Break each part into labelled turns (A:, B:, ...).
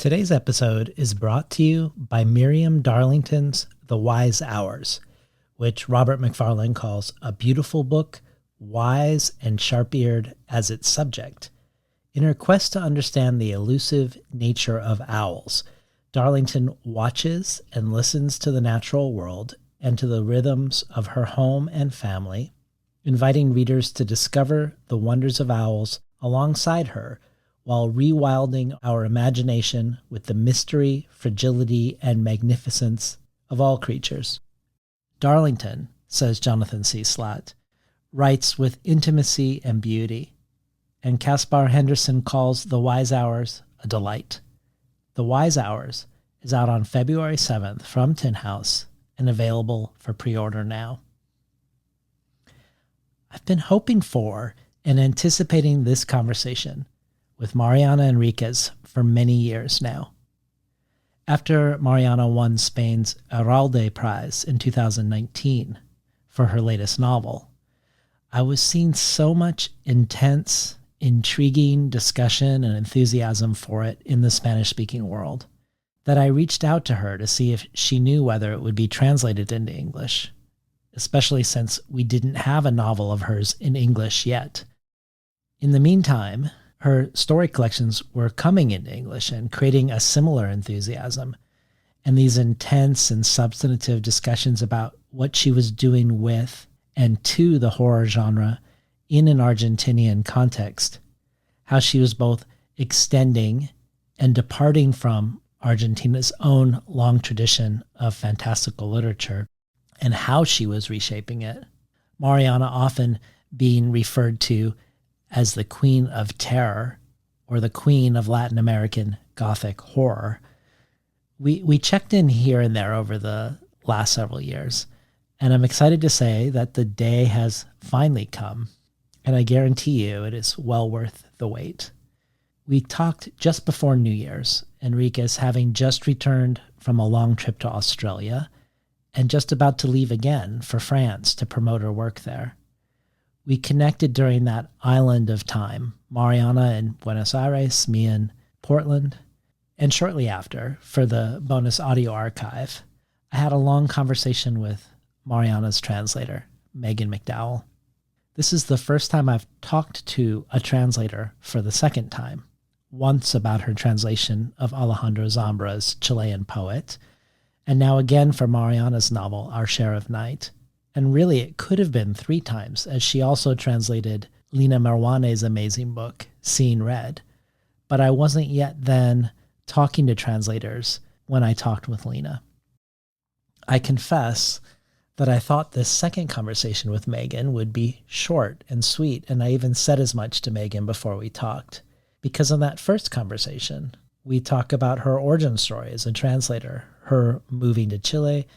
A: Today's episode is brought to you by Miriam Darlington's The Wise Hours, which Robert Macfarlane calls a beautiful book, wise and sharp-eared as its subject. In her quest to understand the elusive nature of owls, Darlington watches and listens to the natural world and to the rhythms of her home and family, inviting readers to discover the wonders of owls alongside her while rewilding our imagination with the mystery, fragility, and magnificence of all creatures. Darlington, says Jonathan C. Slatt, writes with intimacy and beauty, and Caspar Henderson calls The Wise Hours a delight. The Wise Hours is out on February 7th from Tin House and available for pre-order now. I've been hoping for and anticipating this conversation with Mariana Enriquez for many years now. After Mariana won Spain's Arralde Prize in 2019 for her latest novel, I was seeing so much intense, intriguing discussion and enthusiasm for it in the Spanish-speaking world that I reached out to her to see if she knew whether it would be translated into English, especially since we didn't have a novel of hers in English yet. In the meantime, her story collections were coming into English and creating a similar enthusiasm, and these intense and substantive discussions about what she was doing with and to the horror genre in an Argentinian context, how she was both extending and departing from Argentina's own long tradition of fantastical literature, and how she was reshaping it. Mariana often being referred to as the Queen of Terror, or the Queen of Latin American Gothic horror. We checked in here and there over the last several years, and I'm excited to say that the day has finally come, and I guarantee you it is well worth the wait. We talked just before New Year's, Enriquez having just returned from a long trip to Australia and just about to leave again for France to promote her work there. We connected during that island of time, Mariana in Buenos Aires, me in Portland, and shortly after, for the bonus audio archive, I had a long conversation with Mariana's translator, Megan McDowell. This is the first time I've talked to a translator for the second time, once about her translation of Alejandro Zambra's Chilean poet, and now again for Mariana's novel, Our Share of Night. And really, it could have been 3 times, as she also translated Lina Marwane's amazing book, Seeing Red. But I wasn't yet then talking to translators when I talked with Lina. I confess that I thought this second conversation with Megan would be short and sweet, and I even said as much to Megan before we talked. Because in that first conversation, we talk about her origin story as a translator, her moving to Chile,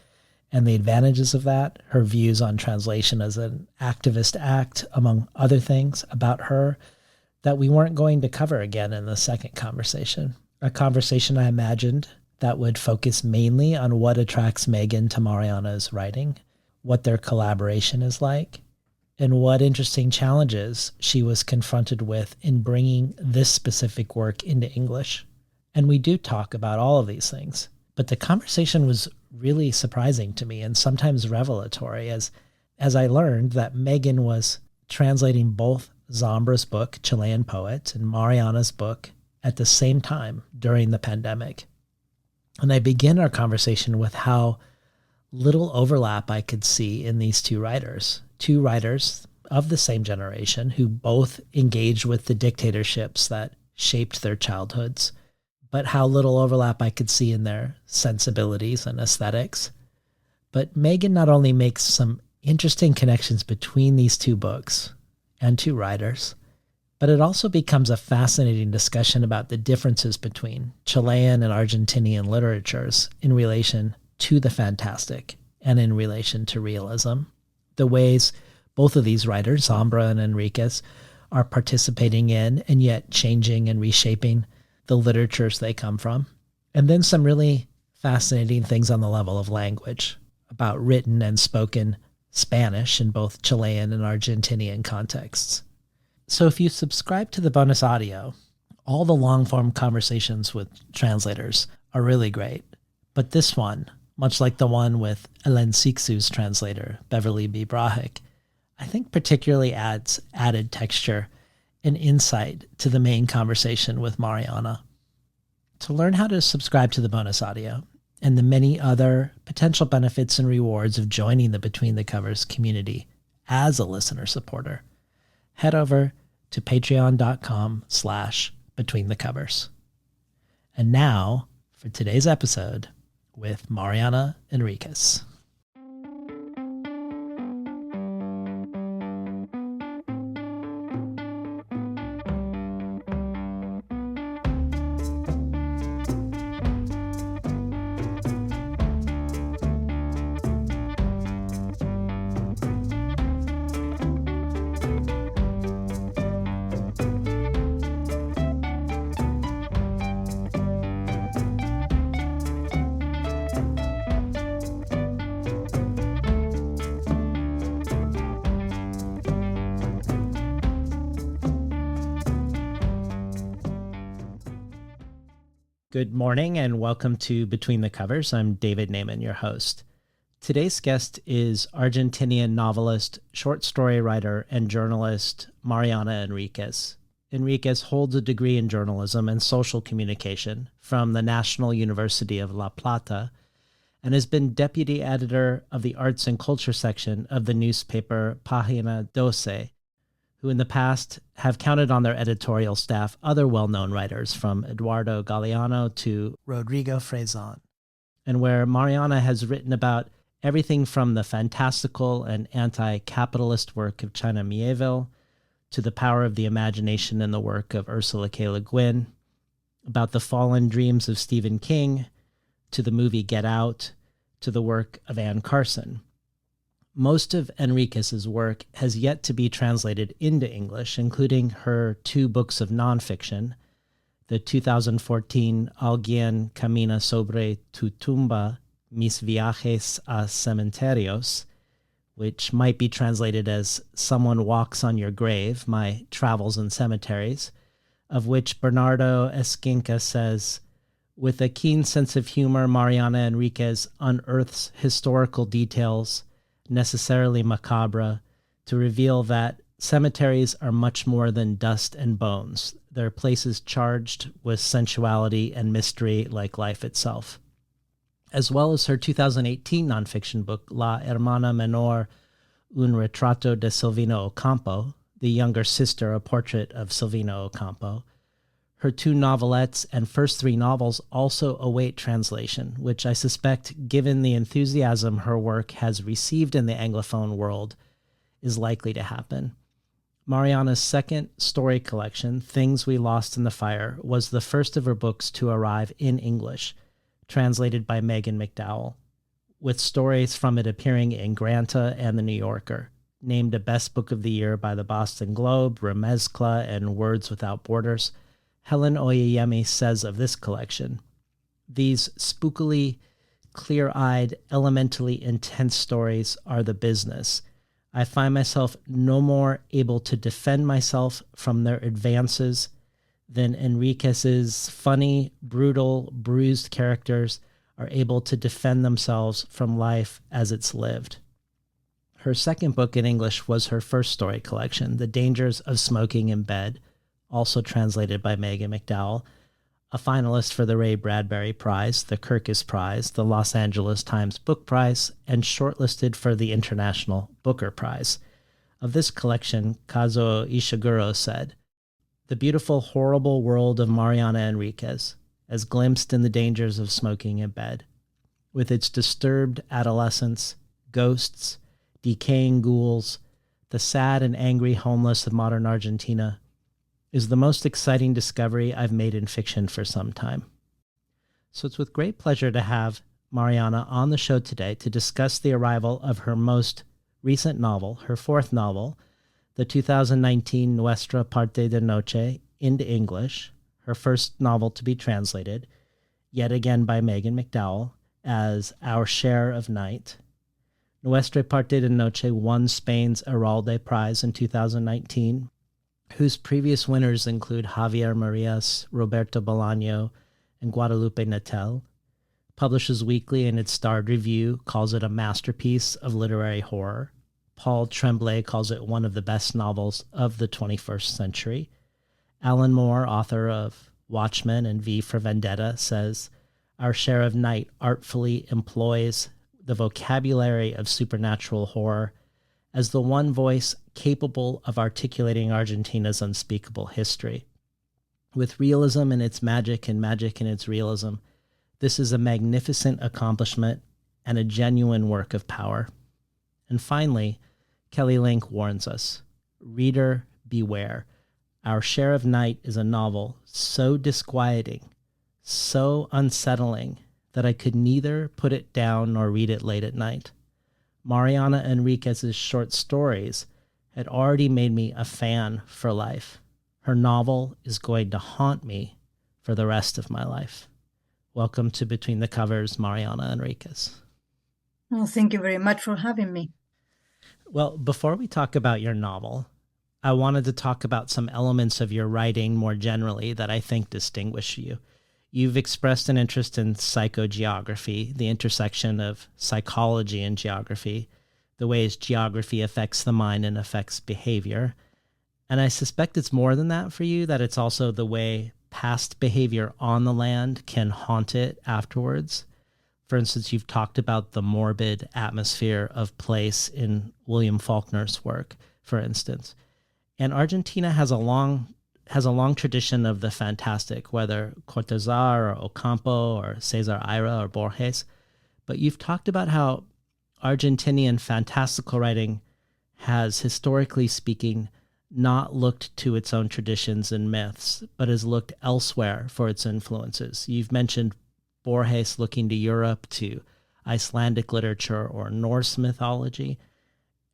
A: and the advantages of that, her views on translation as an activist act, among other things about her that we weren't going to cover again in the second conversation. A conversation I imagined that would focus mainly on what attracts Megan to Mariana's writing, what their collaboration is like, and what interesting challenges she was confronted with in bringing this specific work into English. And we do talk about all of these things. But the conversation was really surprising to me and sometimes revelatory as I learned that Megan was translating both Zambra's book, Chilean Poet, and Mariana's book at the same time during the pandemic. And I begin our conversation with how little overlap I could see in these two writers of the same generation who both engaged with the dictatorships that shaped their childhoods, but how little overlap I could see in their sensibilities and aesthetics. But Megan not only makes some interesting connections between these two books and two writers, but it also becomes a fascinating discussion about the differences between Chilean and Argentinian literatures in relation to the fantastic and in relation to realism, the ways both of these writers, Zambra and Enriquez, are participating in and yet changing and reshaping the literatures they come from, and then some really fascinating things on the level of language about written and spoken Spanish in both Chilean and Argentinian contexts. So if you subscribe to the bonus audio, All the long-form conversations with translators are really great, but this one, much like the one with Ellen Sixu's translator, Beverly B. Brahick, I think particularly adds added texture and insight to the main conversation with Mariana. To learn how to subscribe to the bonus audio and the many other potential benefits and rewards of joining the Between the Covers community as a listener supporter, head over to patreon.com/betweenthecovers. And now for today's episode with Mariana Enriquez. Good morning and welcome to Between the Covers. I'm David Naiman, your host. Today's guest is Argentinian novelist, short story writer, and journalist Mariana Enriquez. Enriquez holds a degree in journalism and social communication from the National University of La Plata and has been deputy editor of the arts and culture section of the newspaper Página 12, who in the past have counted on their editorial staff other well-known writers from Eduardo Galeano to Rodrigo Frazan, and where Mariana has written about everything from the fantastical and anti-capitalist work of China Miéville to the power of the imagination in the work of Ursula K. Le Guin, about the fallen dreams of Stephen King, to the movie Get Out, to the work of Anne Carson. Most of Enriquez's work has yet to be translated into English, including her 2 books of nonfiction, the 2014 Alguien Camina sobre tu tumba, Mis viajes a cementerios, which might be translated as Someone Walks on Your Grave, My Travels in Cemeteries, of which Bernardo Esquinca says, with a keen sense of humor, Mariana Enriquez unearths historical details necessarily macabre, to reveal that cemeteries are much more than dust and bones. They're places charged with sensuality and mystery like life itself. As well as her 2018 nonfiction book, La Hermana Menor, Un Retrato de Silvino Ocampo, The Younger Sister, A Portrait of Silvino Ocampo. Her 2 novelettes and first 3 novels also await translation, which I suspect, given the enthusiasm her work has received in the Anglophone world, is likely to happen. Mariana's second story collection, Things We Lost in the Fire, was the first of her books to arrive in English, translated by Megan McDowell, with stories from it appearing in Granta and The New Yorker, named a Best Book of the Year by the Boston Globe, Remezcla, and Words Without Borders. Helen Oyeyemi says of this collection, these spookily, clear-eyed, elementally intense stories are the business. I find myself no more able to defend myself from their advances than Enriquez's funny, brutal, bruised characters are able to defend themselves from life as it's lived. Her second book in English was her first story collection, The Dangers of Smoking in Bed, also translated by Megan McDowell, a finalist for the Ray Bradbury Prize, the Kirkus Prize, the Los Angeles Times Book Prize, and shortlisted for the International Booker Prize. Of this collection, Kazuo Ishiguro said, "The beautiful, horrible world of Mariana Enriquez, as glimpsed in The Dangers of Smoking in Bed, with its disturbed adolescence, ghosts, decaying ghouls, the sad and angry homeless of modern Argentina, is the most exciting discovery I've made in fiction for some time." So it's with great pleasure to have Mariana on the show today to discuss the arrival of her most recent novel, her 4th novel, the 2019 Nuestra Parte de Noche, into English, her first novel to be translated, yet again by Megan McDowell, as Our Share of Night. Nuestra Parte de Noche won Spain's Arralde Prize in 2019. whose previous winners include Javier Marias, Roberto Bolaño, and Guadalupe Nettel, publishes weekly, and its starred review calls it a masterpiece of literary horror. Paul Tremblay calls it one of the best novels of the 21st century. Alan Moore, author of Watchmen and V for Vendetta, says, "Our Share of Night artfully employs the vocabulary of supernatural horror as the one voice capable of articulating Argentina's unspeakable history. With realism in its magic and magic in its realism, this is a magnificent accomplishment and a genuine work of power." And finally, Kelly Link warns us, "Reader, beware. Our Share of Night is a novel so disquieting, so unsettling, that I could neither put it down nor read it late at night. Mariana Enriquez's short stories had already made me a fan for life. Her novel is going to haunt me for the rest of my life." Welcome to Between the Covers, Mariana Enriquez.
B: Well, thank you very much for having me.
A: Well, before we talk about your novel, I wanted to talk about some elements of your writing more generally that I think distinguish you. You've expressed an interest in psychogeography, the intersection of psychology and geography, the ways geography affects the mind and affects behavior. And I suspect it's more than that for you, that it's also the way past behavior on the land can haunt it afterwards. For instance, you've talked about the morbid atmosphere of place in William Faulkner's work, for instance. And Argentina has a long tradition of the fantastic, whether Cortázar or Ocampo or Cesar Aira or Borges. But you've talked about how Argentinian fantastical writing has, historically speaking, not looked to its own traditions and myths, but has looked elsewhere for its influences. You've mentioned Borges looking to Europe, to Icelandic literature or Norse mythology.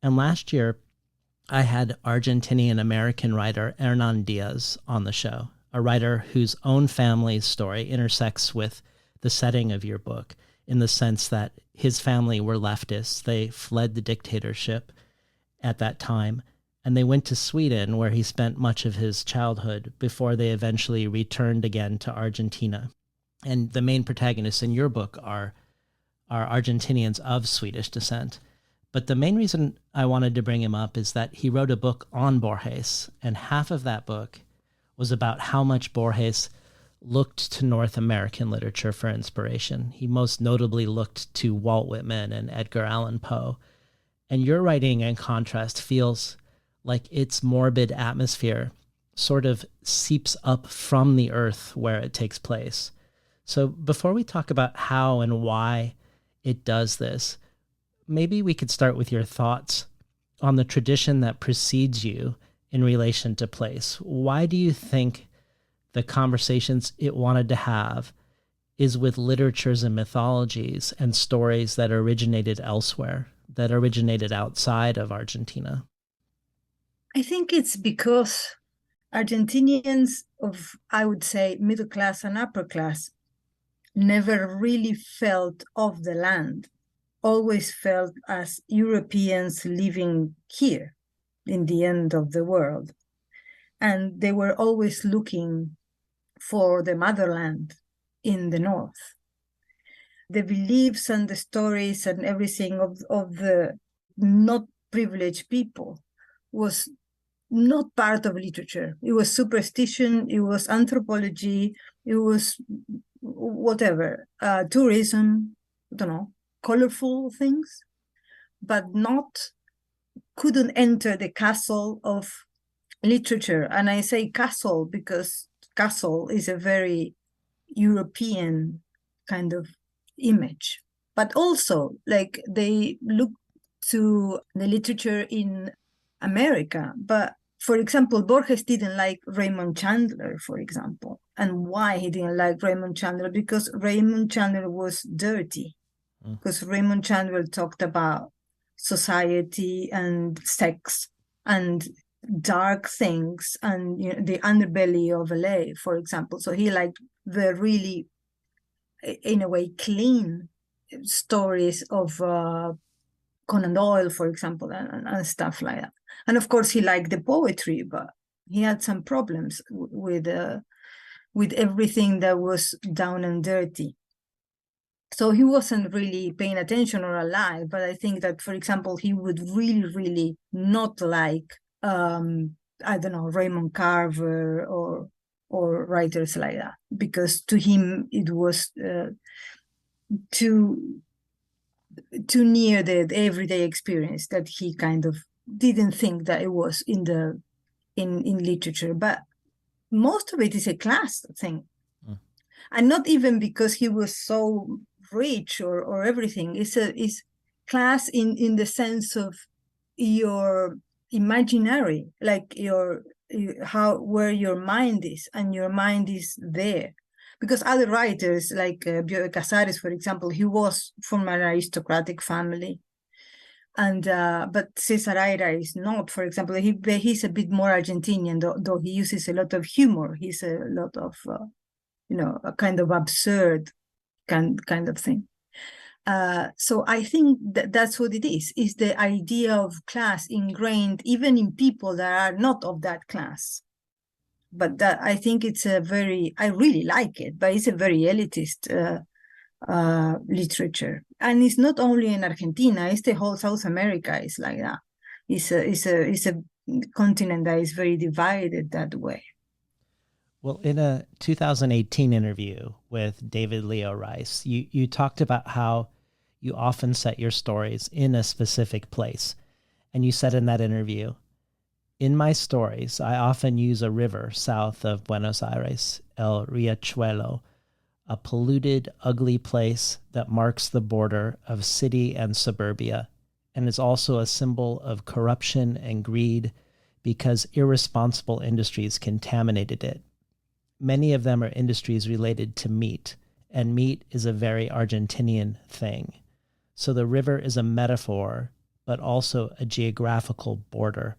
A: And last year, I had Argentinian American writer Hernan Diaz on the show, a writer whose own family's story intersects with the setting of your book, in the sense that his family were leftists. They fled the dictatorship at that time, and they went to Sweden, where he spent much of his childhood before they eventually returned again to Argentina. And the main protagonists in your book are Argentinians of Swedish descent. But the main reason I wanted to bring him up is that he wrote a book on Borges, and half of that book was about how much Borges looked to North American literature for inspiration. He most notably looked to Walt Whitman and Edgar Allan Poe. And your writing, in contrast, feels like its morbid atmosphere sort of seeps up from the earth where it takes place. So before we talk about how and why it does this, maybe we could start with your thoughts on the tradition that precedes you in relation to place. Why do you think the conversations it wanted to have is with literatures and mythologies and stories that originated elsewhere, that originated outside of Argentina?
B: I think it's because Argentinians of, I would say, middle class and upper class never really felt of the land, always felt as Europeans living here in the end of the world. And they were always looking for the motherland in the north. The beliefs and the stories and everything of the not privileged people was not part of literature. It was superstition, it was anthropology, it was whatever, tourism, I don't know, colorful things, but couldn't enter the castle of literature. And I say castle because castle is a very European kind of image. But also, like, they look to the literature in America. But for example, Borges didn't like Raymond Chandler, for example. And why he didn't like Raymond Chandler? Because Raymond Chandler was dirty. Because Raymond Chandler talked about society and sex and dark things and the underbelly of LA, for example. So he liked the really, in a way, clean stories of Conan Doyle, for example, and stuff like that. And of course, he liked the poetry, but he had some problems with everything that was down and dirty. So he wasn't really paying attention or alive, but I think that, for example, he would really, really not like, I don't know, Raymond Carver or writers like that, because to him it was too near the everyday experience, that he kind of didn't think that it was in literature. But most of it is a class thing. And not even because he was so rich or everything. It's class in the sense of your imaginary, like where your mind is, and your mind is there. Because other writers, like Bioy Casares, for example, he was from an aristocratic family, and but Cesar Aira is not. For example, he's a bit more Argentinian, though he uses a lot of humor. He's a lot of a kind of absurd kind of thing. So I think that's what it is the idea of class ingrained even in people that are not of that class. But that, I think it's I really like it, but it's a very elitist literature. And it's not only in Argentina, it's the whole South America is like that. It's a continent that is very divided that way.
A: Well, in a 2018 interview with David Leo Rice, you talked about how you often set your stories in a specific place. And you said in that interview, "In my stories, I often use a river south of Buenos Aires, El Riachuelo, a polluted, ugly place that marks the border of city and suburbia, and is also a symbol of corruption and greed because irresponsible industries contaminated it. Many of them are industries related to meat, and meat is a very Argentinian thing. So the river is a metaphor, but also a geographical border.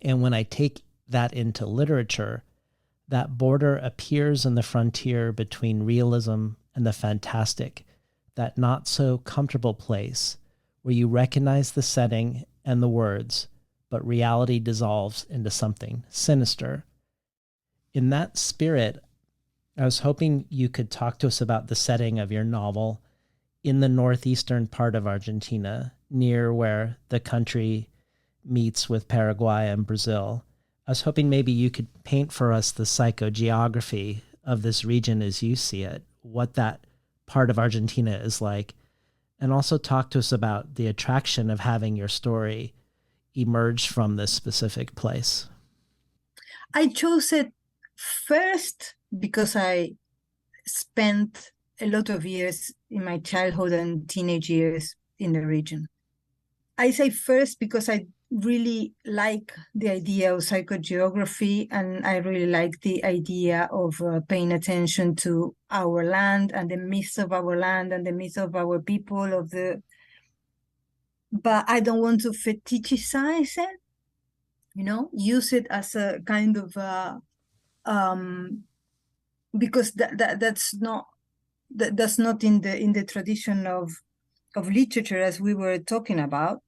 A: And when I take that into literature, that border appears in the frontier between realism and the fantastic, that not so comfortable place where you recognize the setting and the words, but reality dissolves into something sinister." In that spirit, I was hoping you could talk to us about the setting of your novel in the northeastern part of Argentina, near where the country meets with Paraguay and Brazil. I was hoping maybe you could paint for us the psychogeography of this region as you see it, what that part of Argentina is like, and also talk to us about the attraction of having your story emerge from this specific place.
B: I chose it first because I spent a lot of years in my childhood and teenage years in the region. I say first because I really like the idea of psychogeography, and I really like the idea of paying attention to our land and the myths of our land and the myths of our people, but I don't want to fetishize it, use it as a kind of because that's not in the tradition of literature as we were talking about.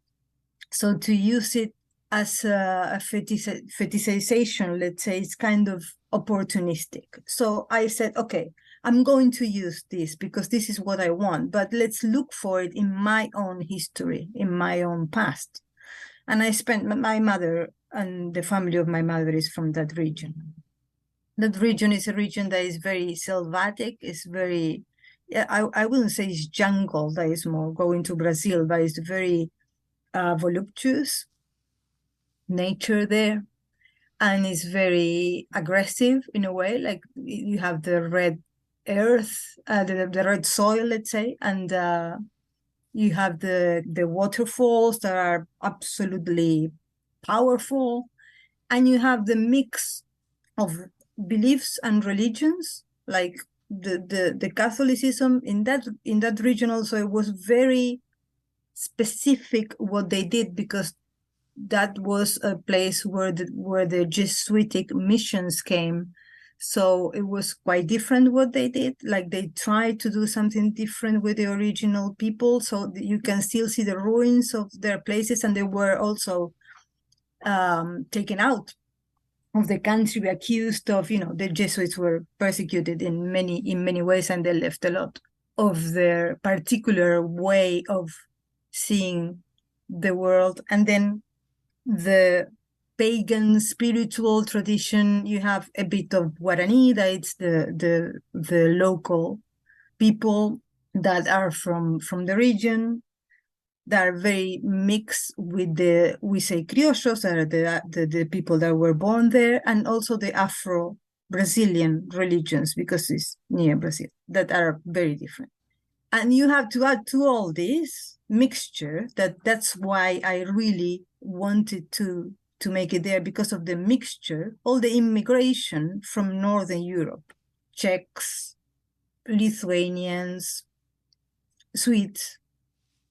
B: So to use it as a fetishization, let's say, it's kind of opportunistic. So I said, okay, I'm going to use this because this is what I want, but let's look for it in my own history, in my own past. And I spent, my mother and the family of my mother is from that region. That region is a region that is very selvatic. It's very, I wouldn't say it's jungle, that is more going to Brazil, but it's very voluptuous nature there. And it's very aggressive in a way, like you have the red earth, the red soil, let's say, and you have the waterfalls that are absolutely powerful, and you have the mix of beliefs and religions, like the Catholicism in that region. Also, it was very specific what they did, because that was a place where the Jesuitic missions came. So it was quite different what they did. Like they tried to do something different with the original people. So you can still see the ruins of their places, and they were also taken out of the country accused of, the Jesuits were persecuted in many ways, and they left a lot of their particular way of seeing the world. And then the pagan spiritual tradition, you have a bit of Guarani, that it's the local people that are from the region, that are very mixed with we say criollos, that are the people that were born there, and also the Afro-Brazilian religions, because it's near Brazil, that are very different. And you have to add to all this mixture, that's why I really wanted to make it there, because of the mixture, all the immigration from Northern Europe, Czechs, Lithuanians, Swedes,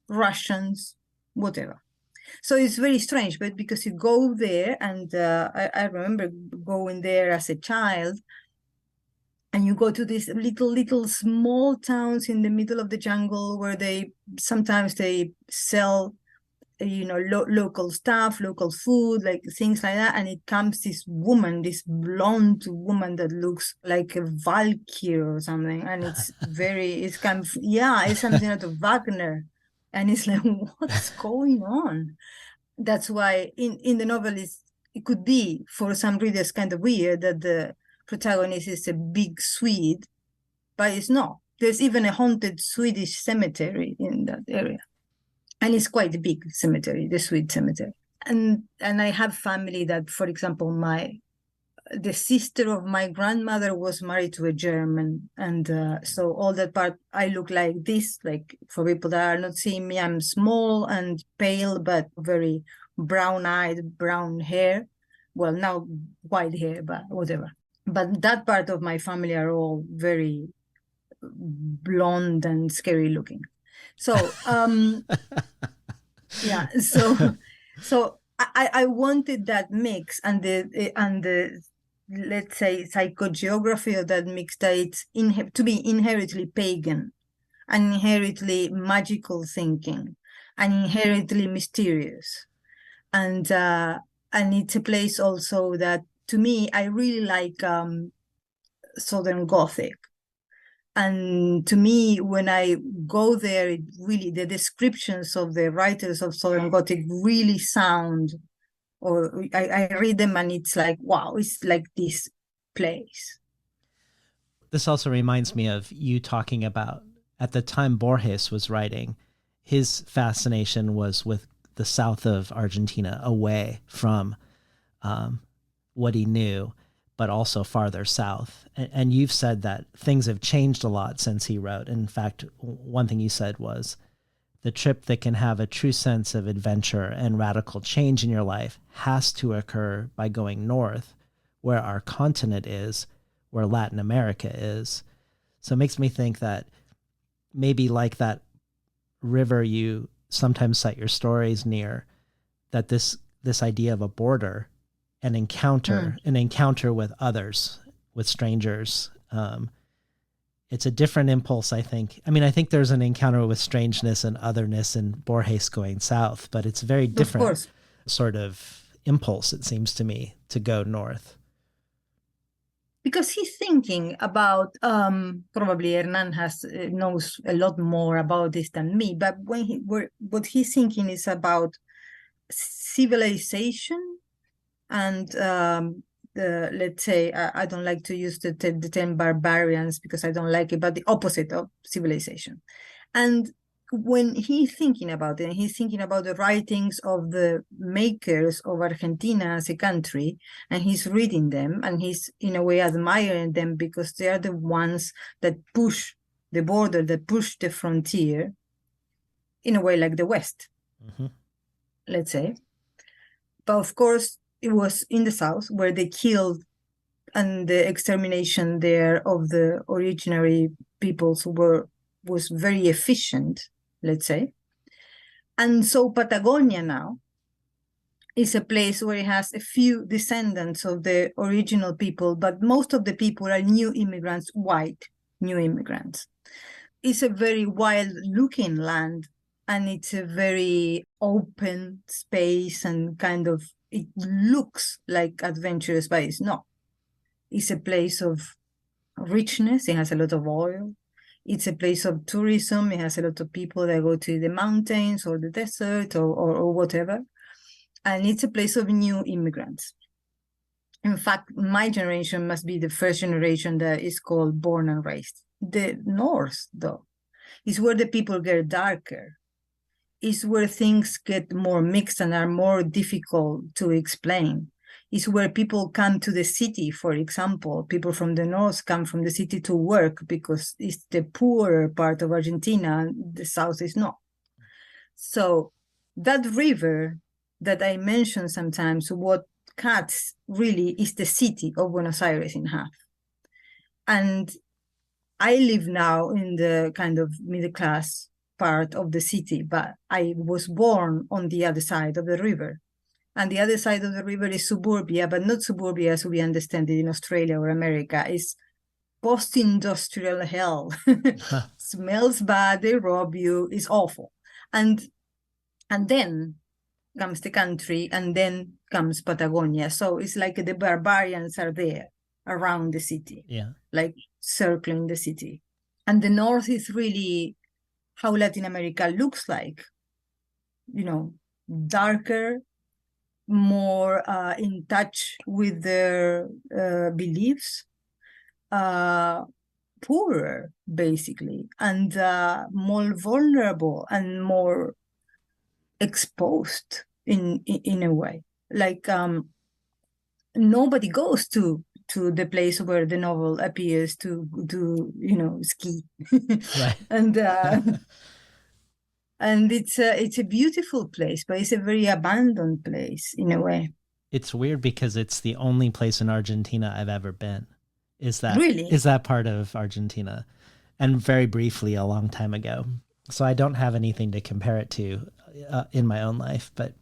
B: Russians, whatever. So it's very strange, but because you go there, and I remember going there as a child, and you go to these little small towns in the middle of the jungle where sometimes they sell, local stuff, local food, like things like that. And it comes this woman, this blonde woman that looks like a Valkyrie or something. And it's something out of Wagner. And it's like, what's going on? That's why in the novelist, it could be for some readers kind of weird that the protagonist is a big Swede, but it's not. There's even a haunted Swedish cemetery in that area. And it's quite a big cemetery, the Swede cemetery. And I have family that, for example, the sister of my grandmother was married to a German. And so all that part, I look like this, like for people that are not seeing me, I'm small and pale, but very brown-eyed, brown hair. Well, now white hair, but whatever. But that part of my family are all very blonde and scary looking. So, yeah, so I wanted that mix, and the let's say psychogeography of that mix, that it's to be inherently pagan, and inherently magical thinking, and inherently mysterious, and it's a place also that, to me, I really like Southern Gothic. And to me, when I go there, the descriptions of the writers of Southern Gothic really sound, or I read them and it's like, wow, it's like this place.
A: This also reminds me of you talking about, at the time Borges was writing, his fascination was with the south of Argentina, away from what he knew, but also farther south. And you've said that things have changed a lot since he wrote. In fact, one thing you said was, the trip that can have a true sense of adventure and radical change in your life has to occur by going north, where our continent is, where Latin America is. So it makes me think that maybe like that river you sometimes cite your stories near, that this idea of a border, an encounter with others, with strangers. It's a different impulse, I think. I mean, I think there's an encounter with strangeness and otherness in Borges going south, but it's a very different sort of impulse, it seems to me, to go north.
B: Because he's thinking about, probably Hernan knows a lot more about this than me, but what he's thinking is about civilization. And let's say, I don't like to use the term barbarians because I don't like it, but the opposite of civilization. And when he's thinking about it, he's thinking about the writings of the makers of Argentina as a country, and he's reading them, and he's in a way admiring them, because they are the ones that push the border, that push the frontier, in a way like the West, let's say. But of course, it was in the South where they killed, and the extermination there of the originary peoples was very efficient, let's say. And so Patagonia now is a place where it has a few descendants of the original people, but most of the people are new immigrants, white new immigrants. It's a very wild-looking land, and it's a very open space and kind of it looks like adventurous, but it's not. It's a place of richness. It has a lot of oil. It's a place of tourism. It has a lot of people that go to the mountains or the desert or whatever. And it's a place of new immigrants. In fact, my generation must be the first generation that is called born and raised. The North, though, is where the people get darker. Is where things get more mixed and are more difficult to explain. Is where people come to the city, for example. People from the north come from the city to work because it's the poorer part of Argentina, and the south is not. So that river that I mention sometimes, what cuts really is the city of Buenos Aires in half. And I live now in the kind of middle class part of the city, but I was born on the other side of the river. And the other side of the river is suburbia, but not suburbia as we understand it in Australia or America. It's post-industrial hell. Smells bad, they rob you, it's awful. And then comes the country, and then comes Patagonia. So it's like the barbarians are there around the city, like circling the city. And the north is really how Latin America looks like, darker, more in touch with their beliefs, poorer, basically, and more vulnerable and more exposed in a way. Like nobody goes to the place where the novel appears to ski.
A: Right.
B: And it's a beautiful place, but it's a very abandoned place in a way.
A: It's weird because it's the only place in Argentina I've ever been. Is
B: Really?
A: that part of Argentina? And very briefly a long time ago. So I don't have anything to compare it to in my own life. But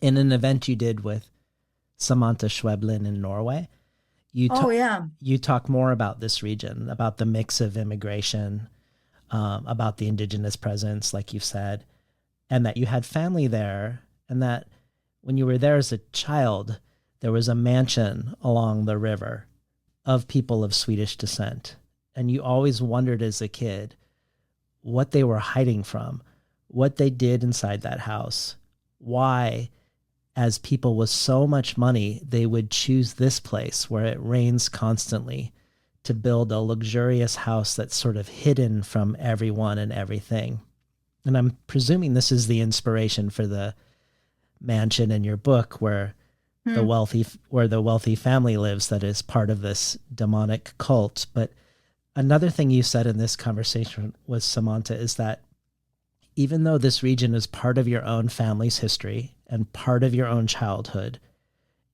A: in an event you did with Samantha Schweblin in Norway, you talk more about this region, about the mix of immigration, about the indigenous presence, like you said, and that you had family there, and that when you were there as a child, there was a mansion along the river of people of Swedish descent. And you always wondered as a kid what they were hiding from, what they did inside that house, why, as people with so much money, they would choose this place where it rains constantly to build a luxurious house that's sort of hidden from everyone and everything. And I'm presuming this is the inspiration for the mansion in your book where the wealthy family lives that is part of this demonic cult. But another thing you said in this conversation with Samantha is that even though this region is part of your own family's history and part of your own childhood,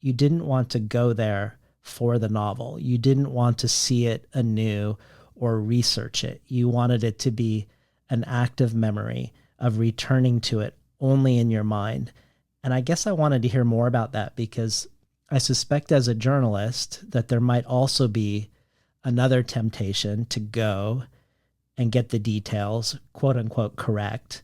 A: you didn't want to go there for the novel. You didn't want to see it anew or research it. You wanted it to be an act of memory, of returning to it only in your mind. And I guess I wanted to hear more about that because I suspect as a journalist that there might also be another temptation to go and get the details, quote unquote, correct,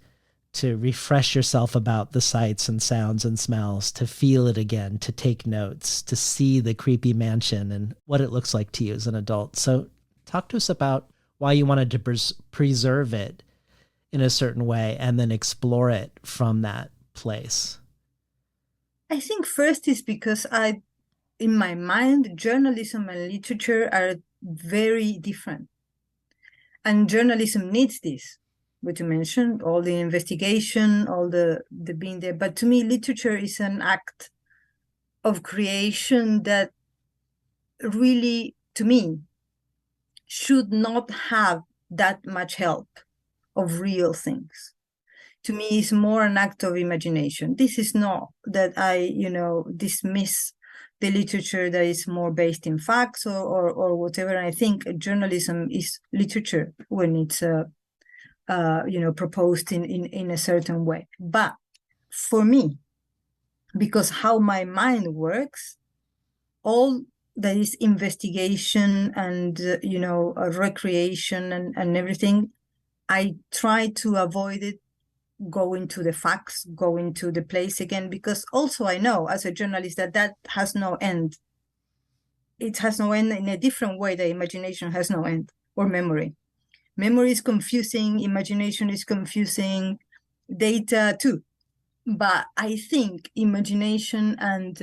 A: to refresh yourself about the sights and sounds and smells, to feel it again, to take notes, to see the creepy mansion and what it looks like to you as an adult. So talk to us about why you wanted to preserve it in a certain way and then explore it from that place.
B: I think first is because in my mind, journalism and literature are very different. And journalism needs this, what you mentioned, all the investigation, all the being there. But to me, literature is an act of creation that really, to me, should not have that much help of real things. To me, it's more an act of imagination. This is not that I, dismiss the literature that is more based in facts or whatever. And I think journalism is literature when it's, proposed in a certain way. But for me, because how my mind works, all that is investigation and, recreation and everything, I try to avoid it going to the facts, going to the place again, because also I know as a journalist that has no end. It has no end in a different way that imagination has no end, or memory. Memory is confusing, imagination is confusing, data too. But I think imagination and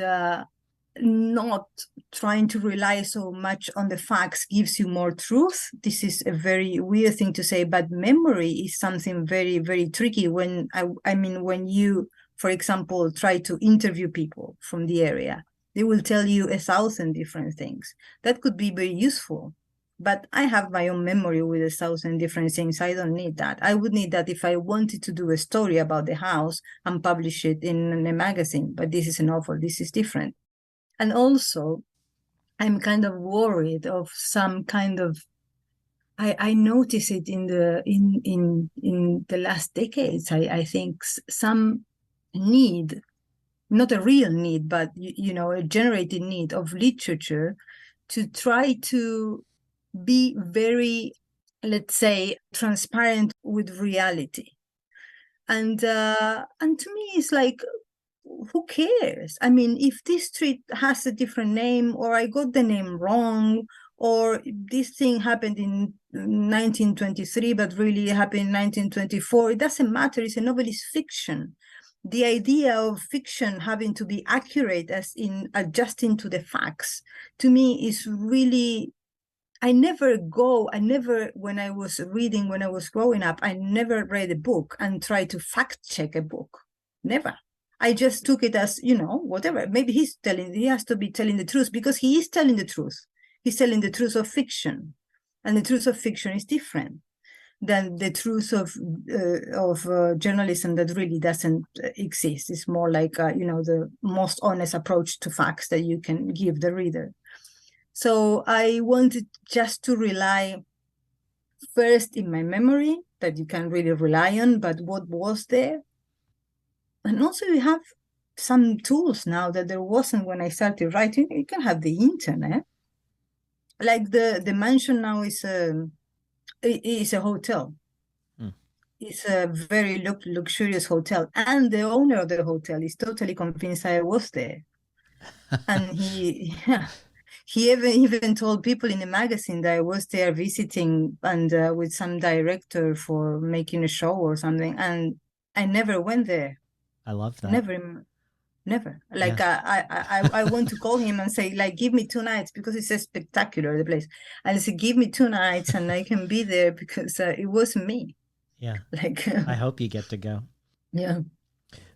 B: not trying to rely so much on the facts gives you more truth. This is a very weird thing to say, but memory is something very, very tricky. When I mean, when you, for example, try to interview people from the area, they will tell you 1,000 different things. That could be very useful. But I have my own memory with 1,000 different things. I don't need that. I would need that if I wanted to do a story about the house and publish it in a magazine. But this is a novel. This is different. And also, I'm kind of worried of some kind of. I notice it in the last decades. I think some need, not a real need, but a generated need of literature to try to be very, let's say, transparent with reality. And to me, it's like, who cares? I mean, if this street has a different name, or I got the name wrong, or this thing happened in 1923, but really happened in 1924, it doesn't matter. It's a novelist fiction. The idea of fiction having to be accurate as in adjusting to the facts, to me is really, when I was growing up, I never read a book and tried to fact check a book. Never. I just took it as, whatever. Maybe he has to be telling the truth, because he is telling the truth. He's telling the truth of fiction. And the truth of fiction is different than the truth of journalism that really doesn't exist. It's more like, the most honest approach to facts that you can give the reader. So I wanted just to rely first in my memory, that you can really rely on, but what was there. And also we have some tools now that there wasn't when I started writing. You can have the internet. Like the mansion now is a hotel. It's a very luxurious hotel. And the owner of the hotel is totally convinced I was there. And he even told people in the magazine that I was there visiting and with some director for making a show or something. And I never went there.
A: I love that.
B: Never. Like, yeah. I want to call him and say, like, give me 2 nights, because it's a spectacular, the place. And I said, give me 2 nights and I can be there, because it wasn't me.
A: Yeah.
B: Like,
A: I hope you get to go.
B: Yeah.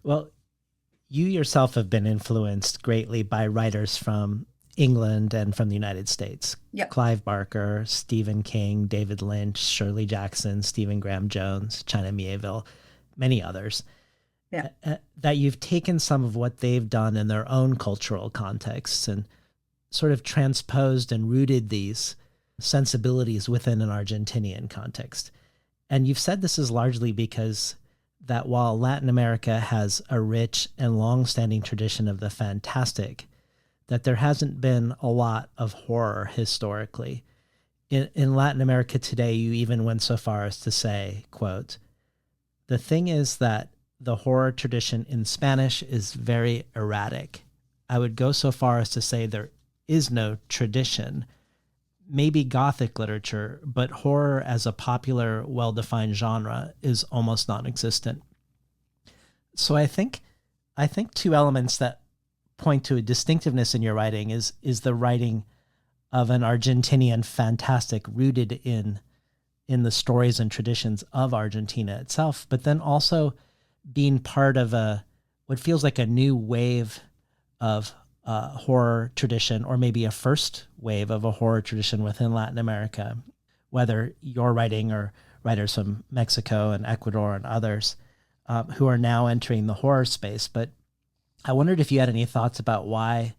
A: Well, you yourself have been influenced greatly by writers from England and from the United States.
B: Yep.
A: Clive Barker, Stephen King, David Lynch, Shirley Jackson, Stephen Graham Jones, China Miéville, many others.
B: Yeah.
A: That you've taken some of what they've done in their own cultural contexts and sort of transposed and rooted these sensibilities within an Argentinian context. And you've said this is largely because that while Latin America has a rich and long-standing tradition of the fantastic, that there hasn't been a lot of horror historically. In Latin America today, you even went so far as to say, quote, "The thing is that the horror tradition in Spanish is very erratic. I would go so far as to say there is no tradition, maybe Gothic literature, but horror as a popular, well-defined genre is almost non-existent." So I think 2 elements that point to a distinctiveness in your writing is the writing of an Argentinian fantastic rooted in the stories and traditions of Argentina itself, but then also being part of what feels like a new wave of horror tradition, or maybe a first wave of a horror tradition within Latin America, whether you're writing or writers from Mexico and Ecuador and others who are now entering the horror space. But I wondered if you had any thoughts about why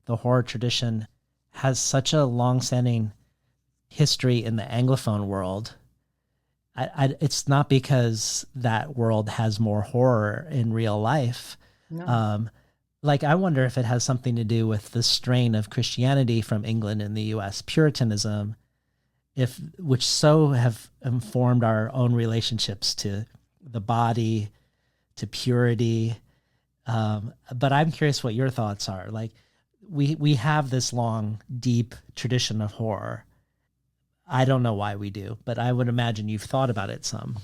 A: the horror tradition has such a long-standing history in the Anglophone world. It's not because that world has more horror in real life.
B: No.
A: I wonder if it has something to do with the strain of Christianity from England and the U.S., Puritanism, which so have informed our own relationships to the body, to purity. But I'm curious what your thoughts are. Like, we have this long, deep tradition of horror. I don't know why we do, but I would imagine you've thought about it some.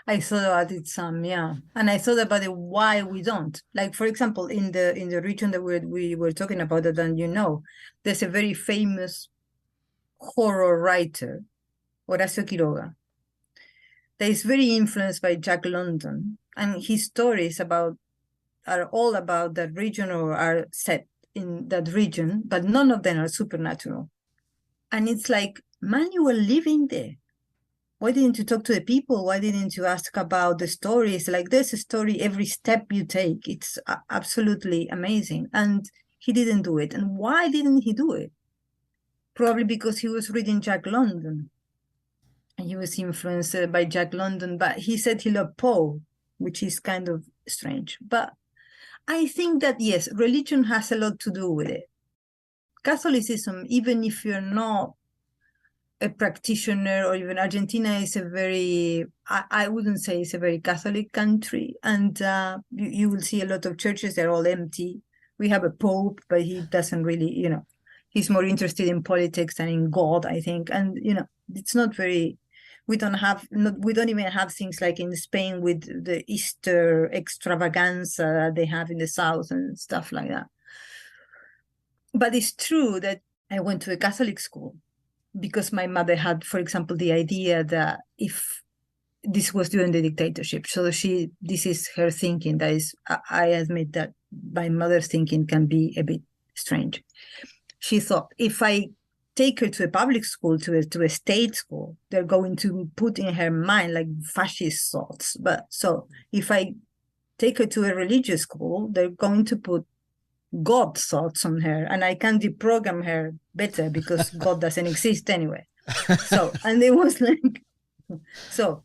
B: I thought about it some, yeah, and I thought about it why we don't. Like, for example, in the region that we were talking about, that, and there's a very famous horror writer, Horacio Quiroga, that is very influenced by Jack London, and his stories are all about that region or are set in that region, but none of them are supernatural. And it's like, man, you were living there. Why didn't you talk to the people? Why didn't you ask about the stories? Like, there's a story every step you take. It's absolutely amazing. And he didn't do it. And why didn't he do it? Probably because he was reading Jack London. And he was influenced by Jack London. But he said he loved Poe, which is kind of strange. But I think that, yes, religion has a lot to do with it. Catholicism, even if you're not a practitioner, or even Argentina is a very, I wouldn't say it's a very Catholic country. And you will see a lot of churches, they're all empty. We have a pope, but he doesn't really, he's more interested in politics than in God, I think. And, it's not very, we don't even have things like in Spain with the Easter extravaganza they have in the South and stuff like that. But it's true that I went to a Catholic school because my mother had, for example, the idea that if this was during the dictatorship, so this is her thinking. That is, I admit that my mother's thinking can be a bit strange. She thought, if I take her to a public school, to a state school, they're going to put in her mind like fascist thoughts. But so if I take her to a religious school, they're going to put God thoughts on her, and I can deprogram her better because God doesn't exist anyway. So, and it was like, so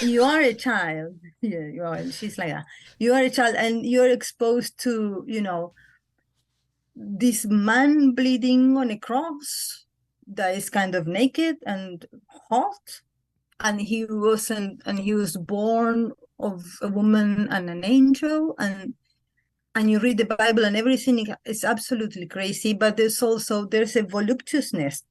B: you are a child, yeah, you are, she's like that. You are a child and you're exposed to, this man bleeding on a cross that is kind of naked and hot. And he was born of a woman and an angel, and you read the Bible and everything is absolutely crazy, but there's a voluptuousness.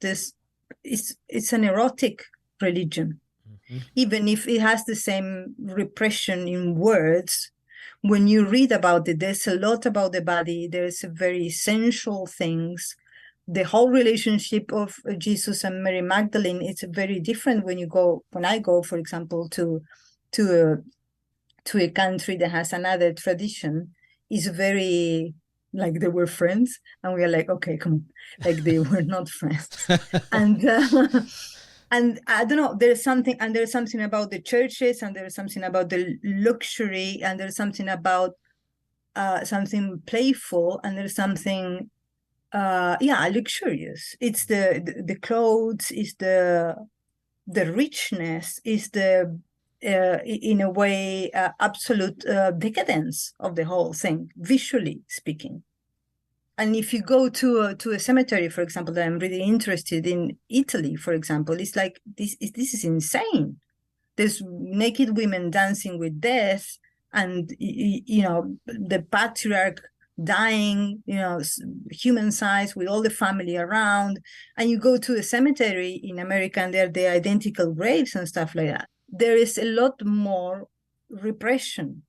B: It's an erotic religion. Mm-hmm. Even if it has the same repression in words, when you read about it, there's a lot about the body. There's very sensual things. The whole relationship of Jesus and Mary Magdalene, it's very different when I go, for example, to a country that has another tradition. Is very like they were friends, and we are like, okay, come on, like they were not friends. and I don't know, there's something about the churches, and there's something about the luxury, and there's something about something playful, and there's something luxurious. It's the clothes, is the richness, is the in a way, absolute decadence of the whole thing, visually speaking. And if you go to a cemetery, for example, that I'm really interested in Italy, for example, it's like, this is insane. There's naked women dancing with death, and, the patriarch dying, human size with all the family around. And you go to a cemetery in America, and they're the identical graves and stuff like that. There is a lot more repression,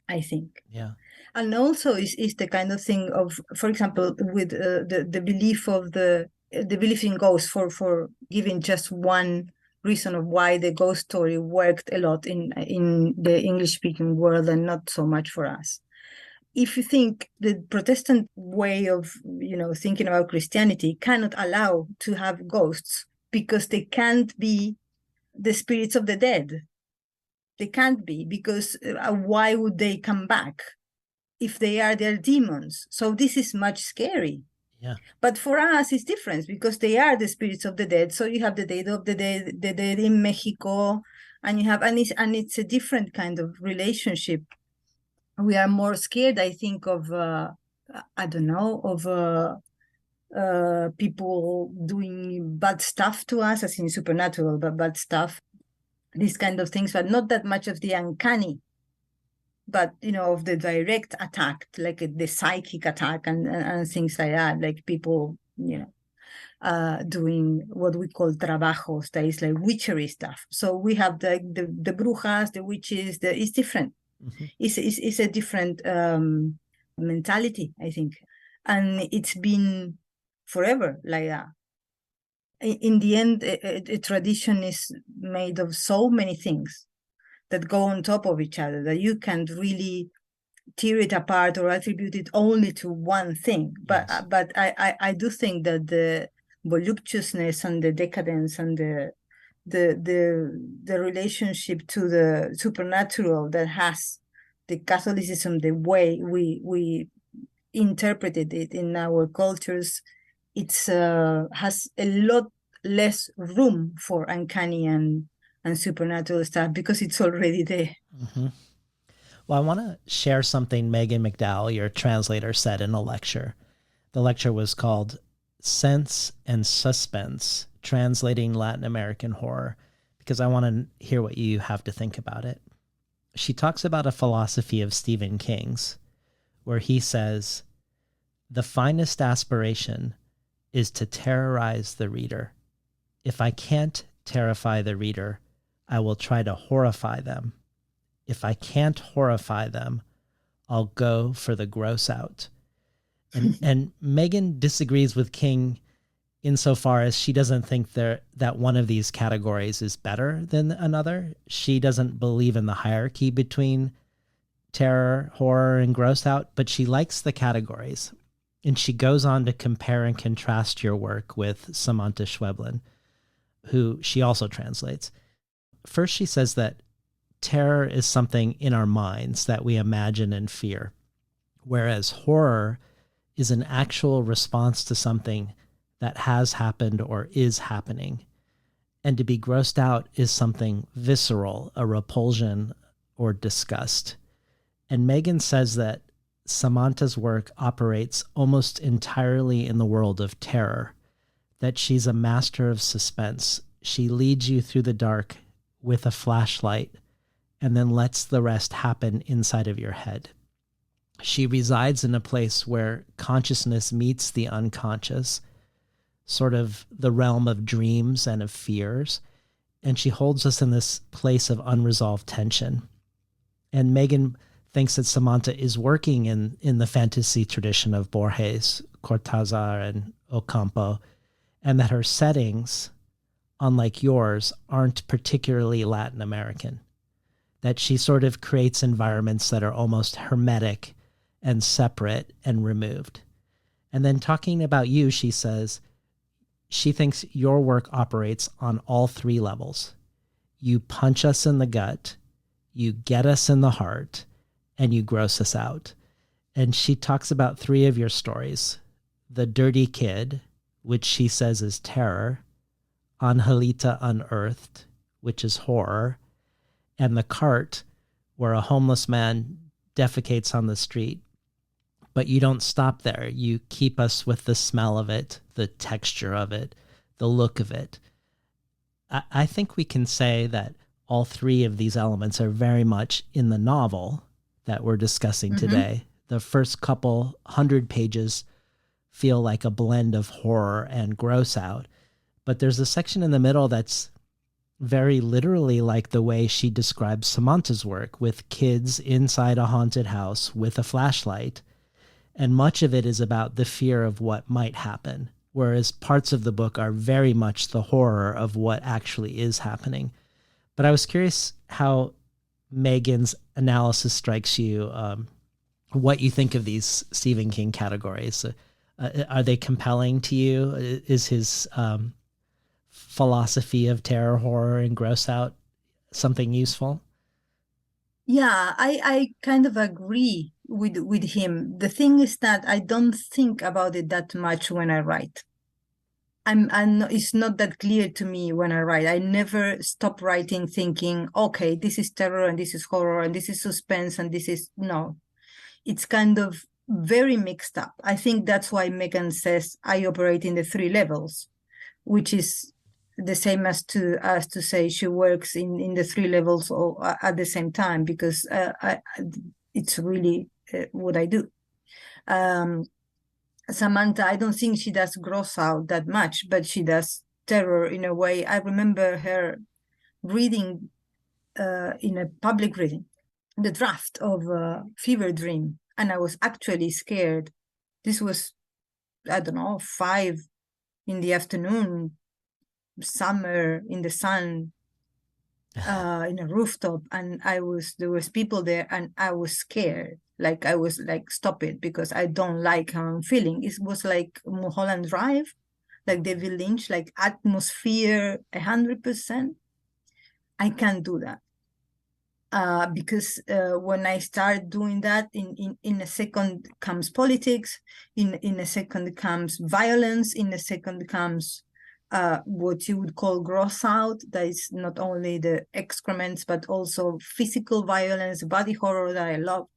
B: I think.
A: Yeah.
B: And also is the kind of thing of, for example, with the belief of the belief in ghosts, for giving just one reason of why the ghost story worked a lot in the English-speaking world and not so much for us. If you think the Protestant way of, thinking about Christianity cannot allow to have ghosts because they can't be the spirits of the dead. They can't be, because why would they come back if they're demons? So this is much scary.
A: Yeah.
B: But for us, it's different because they are the spirits of the dead. So you have the dead of the dead in Mexico, and it's a different kind of relationship. We are more scared, I think, of people doing bad stuff to us, as in supernatural, but bad stuff. these kind of things, but not that much of the uncanny, but of the direct attack, like the psychic attack and things like that, like people doing what we call trabajos, that is like witchery stuff. So we have the brujas, the witches. It's different. Mm-hmm. It's a different mentality, I think, and it's been forever like that. In the end, a tradition is made of so many things that go on top of each other that you can't really tear it apart or attribute it only to one thing. But yes. But I do think that the voluptuousness and the decadence and the relationship to the supernatural that has the Catholicism, the way we interpreted it in our cultures, it's has a lot less room for uncanny and supernatural stuff because it's already there.
A: Mm-hmm. Well, I want to share something Megan McDowell, your translator, said in a lecture. The lecture was called Sense and Suspense, Translating Latin American Horror, because I want to hear what you have to think about it. She talks about a philosophy of Stephen King's, where he says, the finest aspiration is to terrorize the reader. If I can't terrify the reader, I will try to horrify them. If I can't horrify them, I'll go for the gross out. And Megan disagrees with King insofar as she doesn't think that one of these categories is better than another. She doesn't believe in the hierarchy between terror, horror, and gross out, but she likes the categories. And she goes on to compare and contrast your work with Samantha Schweblin, who she also translates. First, she says that terror is something in our minds that we imagine and fear, whereas horror is an actual response to something that has happened or is happening. And to be grossed out is something visceral, a repulsion or disgust. And Megan says that Samantha's work operates almost entirely in the world of terror, that she's a master of suspense. She leads you through the dark with a flashlight and then lets the rest happen inside of your head. She resides in a place where consciousness meets the unconscious, sort of the realm of dreams and of fears, and she holds us in this place of unresolved tension. And Megan thinks that Samantha is working in the fantasy tradition of Borges, Cortázar, and Ocampo, and that her settings, unlike yours, aren't particularly Latin American, that she sort of creates environments that are almost hermetic and separate and removed. And then talking about you, she says, she thinks your work operates on all three levels. You punch us in the gut, you get us in the heart, and you gross us out. And she talks about three of your stories: The Dirty Kid, which she says is terror, Angelita Unearthed, which is horror, and The Cart, where a homeless man defecates on the street. But you don't stop there. You keep us with the smell of it, the texture of it, the look of it. I think we can say that all three of these elements are very much in the novel that we're discussing today. The first couple 100 pages feel like a blend of horror and gross out. But there's a section in the middle that's very literally like the way she describes Samantha's work, with kids inside a haunted house with a flashlight. And much of it is about the fear of what might happen, whereas parts of the book are very much the horror of what actually is happening. But I was curious how Megan's analysis strikes you, what you think of these Stephen King categories. Are they compelling to you? Is his philosophy of terror, horror, and gross out something useful?
B: Yeah, I kind of agree with him. The thing is that I don't think about it that much when I write. It's not that clear to me when I write. I never stop writing thinking, okay, this is terror and this is horror and this is suspense and this is no. It's kind of very mixed up. I think that's why Megan says I operate in the three levels, which is the same as to say she works in the three levels at the same time, because it's really what I do. Samantha, I don't think she does gross out that much, but she does terror in a way. I remember her reading in a public reading the draft of Fever Dream, and I was actually scared. This was, I don't know, 5 in the afternoon, summer in the sun, in a rooftop, and there was people there, and I was scared. Like, I was like, stop it, because I don't like how I'm feeling. It was like Mulholland Drive, like David Lynch, like atmosphere 100%. I can't do that. Because when I start doing that, in a second comes politics, in a second comes violence, in a second comes what you would call gross out. That is not only the excrements, but also physical violence, body horror that I love.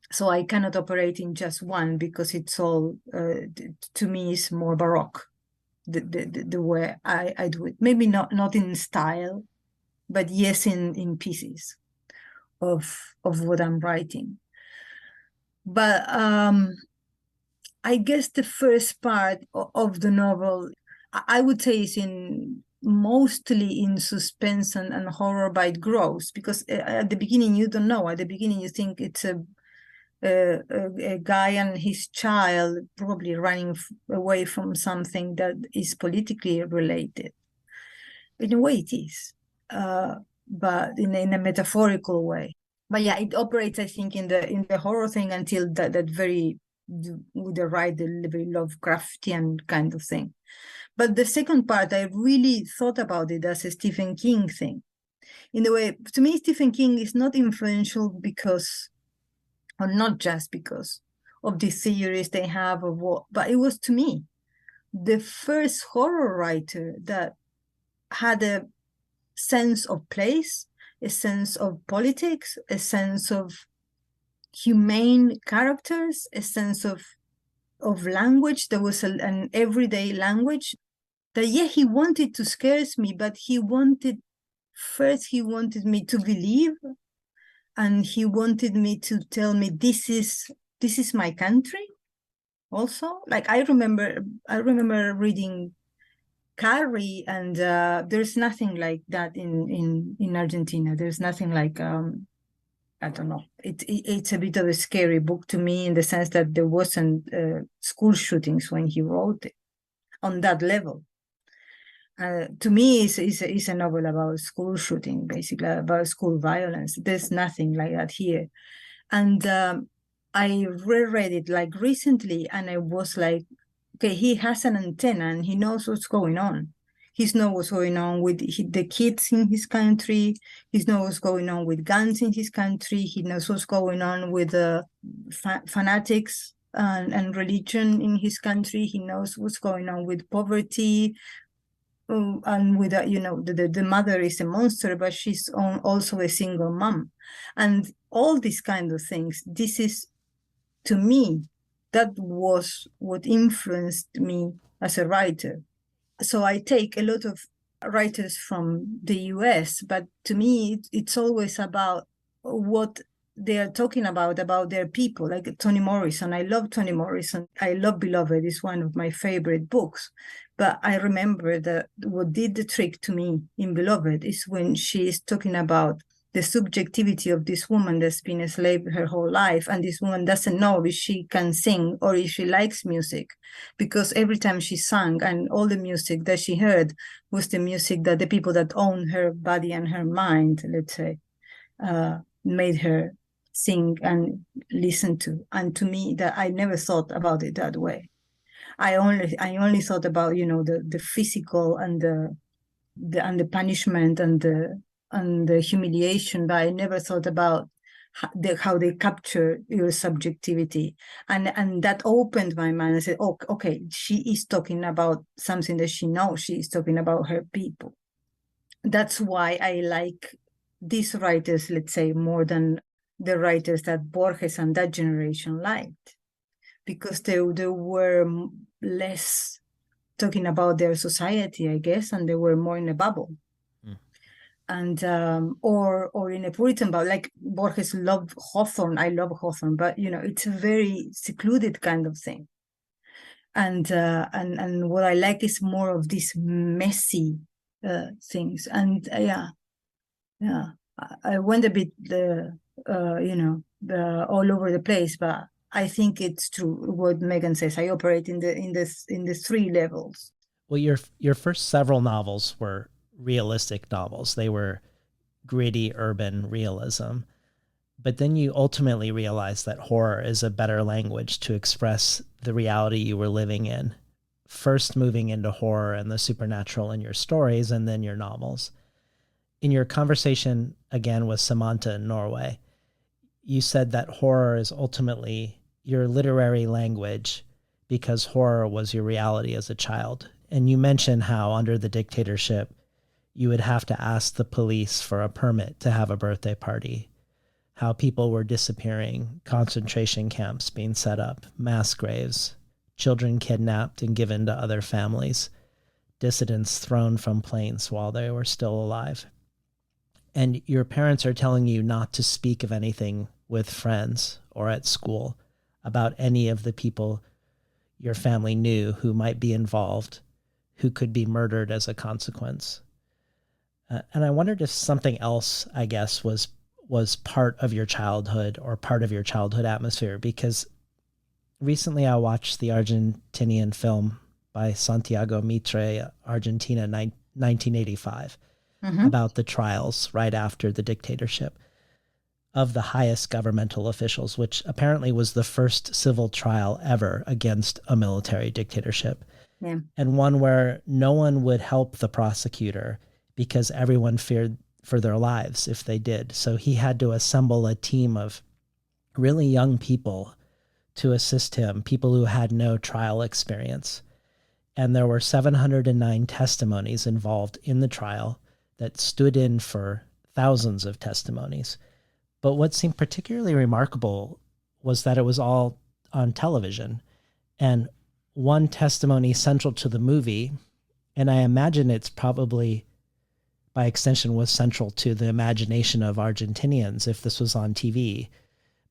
B: So I cannot operate in just one, because it's all, to me, is more Baroque, the way I do it. Maybe not in style, but yes, in pieces of what I'm writing. But I guess the first part of the novel, I would say, is mostly in suspense and horror, but it grows, because at the beginning you don't know. At the beginning you think it's a guy and his child probably running away from something that is politically related. In a way it is, but in a metaphorical way. But yeah, it operates, I think, in the horror thing until that very, with the very Lovecraftian kind of thing. But the second part, I really thought about it as a Stephen King thing. In a way, to me, Stephen King is not influential because, or not just because, of the theories they have of what, but it was, to me, the first horror writer that had a sense of place, a sense of politics, a sense of humane characters, a sense of language. There was an everyday language that, yeah, he wanted to scare me, but he wanted me to believe, and he wanted me to tell me this is my country also. Like, I remember reading Carrie, and there's nothing like that in Argentina. There's nothing like, I don't know. It's a bit of a scary book to me, in the sense that there wasn't school shootings when he wrote it on that level. To me, it's a novel about school shooting, basically about school violence. There's nothing like that here. And I reread it like recently, and I was like, okay, he has an antenna and he knows what's going on. He knows what's going on with the kids in his country. He knows what's going on with guns in his country. He knows what's going on with fanatics and religion in his country. He knows what's going on with poverty. And with the mother is a monster, but she's also a single mom, and all these kind of things. This is, to me, that was what influenced me as a writer. So I take a lot of writers from the US, but to me, it's always about what they are talking about their people, like Toni Morrison. I love Toni Morrison. I love Beloved. It's one of my favorite books. But I remember that what did the trick to me in Beloved is when she is talking about the subjectivity of this woman that's been a slave her whole life, and this woman doesn't know if she can sing or if she likes music, because every time she sang, and all the music that she heard was the music that the people that own her body and her mind, let's say, made her sing and listen to. And to me, that I never thought about it that way. I only thought about the physical and the punishment and the humiliation, but I never thought about how they capture your subjectivity, and that opened my mind. I said, oh, okay, she is talking about something that she knows. She is talking about her people. That's why I like these writers, let's say, more than the writers that Borges and that generation liked, because they were less talking about their society, I guess, and they were more in a bubble. And or in a Puritan bubble, like Borges loved Hawthorne. I love Hawthorne, but it's a very secluded kind of thing. And what I like is more of these messy things. And I went a bit all over the place, but I think it's true what Megan says. I operate in the three levels.
A: Well, your first several novels were realistic novels. They were gritty urban realism. But then you ultimately realized that horror is a better language to express the reality you were living in, first moving into horror and the supernatural in your stories and then your novels. In your conversation, again, with Samantha in Norway, you said that horror is ultimately your literary language because horror was your reality as a child. And you mentioned how under the dictatorship, you would have to ask the police for a permit to have a birthday party, how people were disappearing, concentration camps being set up, mass graves, children kidnapped and given to other families, dissidents thrown from planes while they were still alive. And your parents are telling you not to speak of anything with friends or at school about any of the people your family knew who might be involved, who could be murdered as a consequence. And I wondered if something else, I guess, was part of your childhood or part of your childhood atmosphere, because recently I watched the Argentinian film by Santiago Mitre, Argentina, 1985, about the trials right after the dictatorship of the highest governmental officials, which apparently was the first civil trial ever against a military dictatorship.
B: Yeah.
A: And one where no one would help the prosecutor because everyone feared for their lives if they did. So he had to assemble a team of really young people to assist him, people who had no trial experience. And there were 709 testimonies involved in the trial that stood in for thousands of testimonies. But what seemed particularly remarkable was that it was all on television. And one testimony central to the movie, and I imagine it's probably by extension was central to the imagination of Argentinians if this was on TV.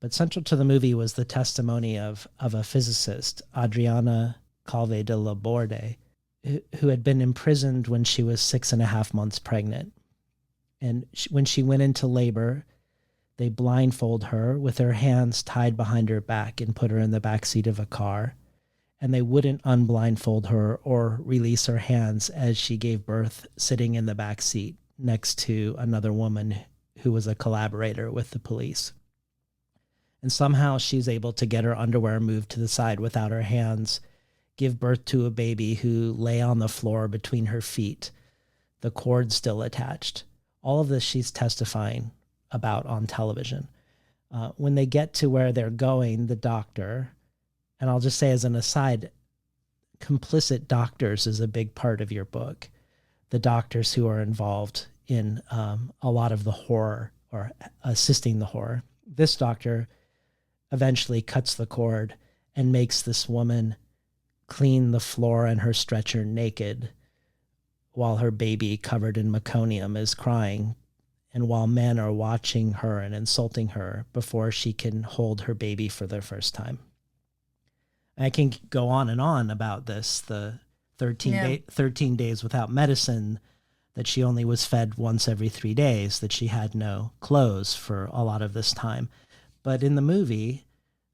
A: But central to the movie was the testimony of a physicist, Adriana Calve de la Borde, who had been imprisoned when she was 6.5 months pregnant. And when she went into labor, they blindfold her with her hands tied behind her back and put her in the backseat of a car. And they wouldn't unblindfold her or release her hands as she gave birth sitting in the back seat next to another woman who was a collaborator with the police. And somehow she's able to get her underwear moved to the side without her hands, give birth to a baby who lay on the floor between her feet, the cord still attached. All of this she's testifying about on television. When they get to where they're going, the doctor, and I'll just say as an aside, complicit doctors is a big part of your book. The doctors who are involved in a lot of the horror or assisting the horror. This doctor eventually cuts the cord and makes this woman clean the floor and her stretcher naked while her baby covered in meconium is crying, and while men are watching her and insulting her before she can hold her baby for the first time. I can go on and on about this, the 13 days without medicine, that she only was fed once every 3 days, that she had no clothes for a lot of this time. But in the movie,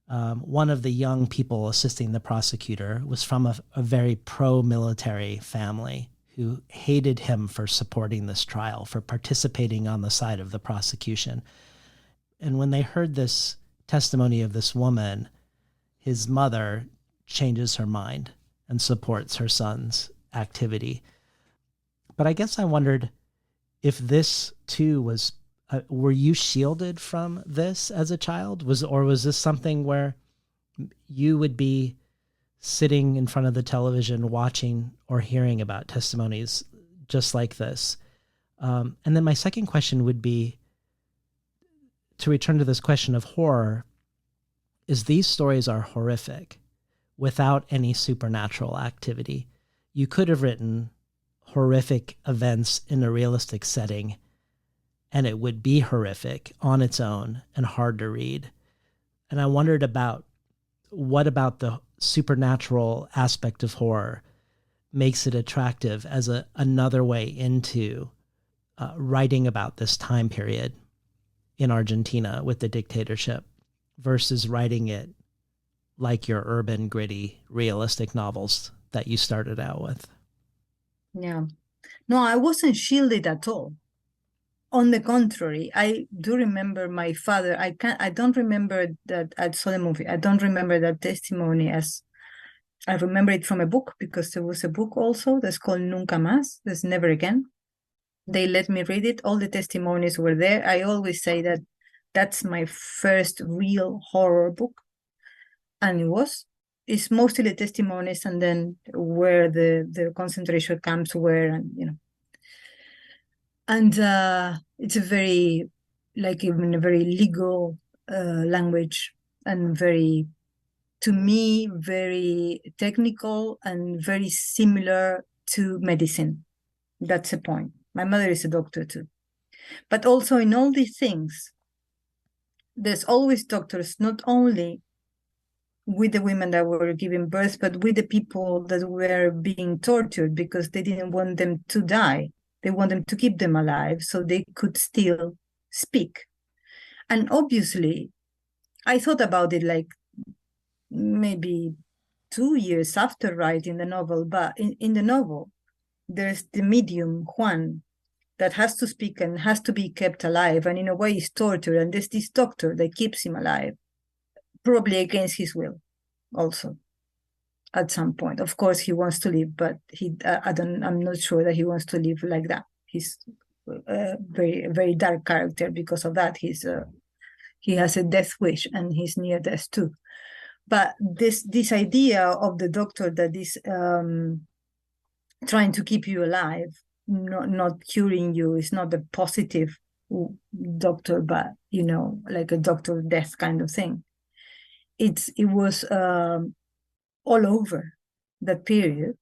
A: one of the young people assisting the prosecutor was from a very pro-military family who hated him for supporting this trial, for participating on the side of the prosecution. And when they heard this testimony of this woman, his mother changes her mind and supports her son's activity. But I guess I wondered if this too was, were you shielded from this as a child? Or was this something where you would be sitting in front of the television watching or hearing about testimonies just like this? And then my second question would be, to return to this question of horror, is these stories are horrific without any supernatural activity. you could have written horrific events in a realistic setting, and it would be horrific on its own and hard to read. And I wondered about what about the supernatural aspect of horror makes it attractive as another way into writing about this time period in Argentina with the dictatorship versus writing it like your urban, gritty, realistic novels that you started out with.
B: Yeah. No, I wasn't shielded at all. On the contrary, I do remember my father. I don't remember that I saw the movie. I don't remember that testimony as I remember it from a book, because there was a book also that's called Nunca Más, that's Never Again. They let me read it. All the testimonies were there. I always say that that's my first real horror book. And it's mostly the testimonies and then where the concentration camps were, and, you know. And it's a very, like, even a very legal language, and very, to me, very technical and very similar to medicine. That's the point. My mother is a doctor too. But also in all these things, there's always doctors, not only with the women that were giving birth, but with the people that were being tortured, because they didn't want them to die. They want them to keep them alive so they could still speak. And obviously, I thought about it like maybe 2 years after writing the novel, but in the novel, there's the medium, Juan, that has to speak and has to be kept alive, and in a way is tortured, and there's this doctor that keeps him alive, probably against his will also at some point. Of course, he wants to live, but I'm not sure that he wants to live like that. He's a very, very dark character because of that. He has a death wish, and he's near death too. But this idea of the doctor that is trying to keep you alive, not curing you, is not a positive doctor, but, you know, like a doctor of death kind of thing. It was all over that period.